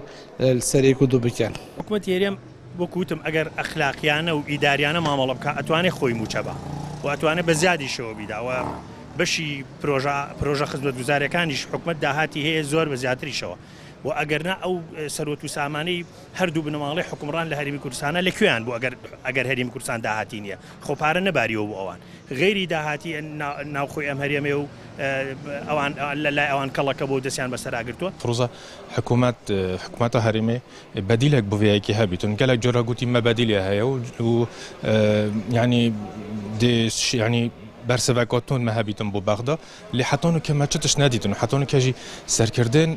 سەرێک و دوو بکەن. حکوومەت هێرێم وەکوتم ئەگەر ئەخلاقیانە و ئیداریانە مامەڵە بکە ئەتوانێت خۆی موچە بە و ئەتوانێت بە زیادیشەوە بیداوە بەشی پرۆژە خزمەتگوزاریەکانیش حکوومەت داهاتی هەیە زۆر بە زیاتریشەوە و ئەگەرنا ئەو سەرۆت و سامانەی هەردوو بنەماڵی حکومڕان لە هەرێمی کوردستانە لەکوێیان بوو ئەگەر هەرێمی کوردستان داهاتی نییە خۆ پارە نەباریەوە بۆ ئەوان غێری داهاتی ناوخۆی ئەم هەرێمێ و ئەوان لە لای ئەوان کەڵەکە بۆ دەستیان بەسەراگرتووە فڕۆزە حکوومەتە هەرێمێ بەدیلێک بڤەیەکی هەبیتون گەلێک جۆرە گوتی مەبەدیلێ هەیە و ینی ینی بەرسەڤکاتۆن مە هەبیتن بۆ بەغدا لێ حتۆن و کەمە چتش نەدیتن و حتۆن کەژی سەرکردن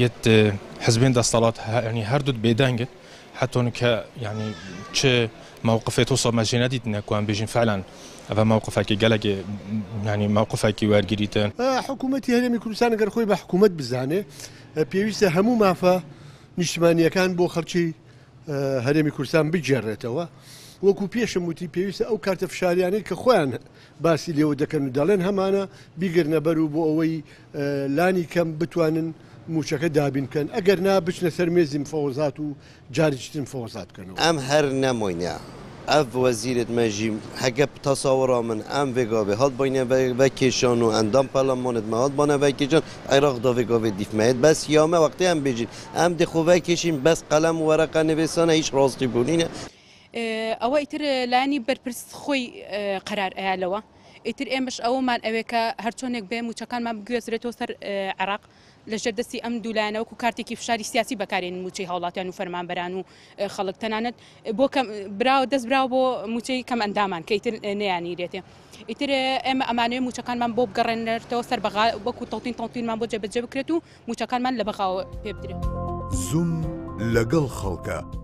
یەت حزبێن دەستەڵات ینی هەردوو بێدەنگت حتۆن کە ینی چ مووقفێت و سەمەژی نەدیتنە کوان بێژین فعلان ئەە مووقفێکی گەلێکی ینی مووقفێکی وەرگریتن حکوومەتی هەرێمی کوردستان گەر خۆی بە حکوومەت بزانێ پێویستە هەموو مافە نیشتمانیەکان بۆ خەڵکی هەرێمی کوردستان بجێڕێتەوە وەکو پێشم وتی پێویستە ئەو کارتە فشاریانەی کە خۆیان باسی لێوە دەکەن و دەڵێن هەمانە بیگرنە بەر و بۆ ئەوەی لانی کەم بتوانن موچەکە دابینکەن ئەگەر نا بچنە سەر مێزی مفەوەزات و جاریشتن فەوەزات بکەنەوە ئەم هەر نەمۆینە ئەف وەزیرت مەژی هەگە تەساوڕا من ئەم vێگاێ هەڵ بۆینە بە کێشان و ئەندام پەرلەمانت مە هەڵ بانە بە کێشان عێراقدا vێگاێ دیفمەیت بەس یامە وەقتی ئەم بێژین ئەم دخۆڤای کێشین بەس قەلەم و وەرەقە نوێسانە هیچ ڕاستی بوونینە ئەوە ئیتر لانی بەرپرس خۆی قەرار ئەیالەوە ئیتر ئێمەش ئەومان ئەوێکە هەرچۆنێک بێ موچەکانمان بگوێزرێتەوە سەر عێراق لەژێر دەستی ئەم دوولانەوەکو کارتێکی فشاری سیاسی بەکارێن موچەی هاوڵاتیان و فەرمانبەران و خەڵک تەنانەت بۆ براوە دەست براوە بۆ موچەی کەم ئەندامان کە ئیتر نەیانیرێتێ ئیتر ئێمە ئەمانوێ موچەکانمان بۆ بگەڕێنێتەوە سەر بەغا وەکو تەڵتینمان بۆ جێبەجێ بکرێت و موچەکانمان لە بەغاوە پێ بدرێت زوم لەگەڵ خەڵکە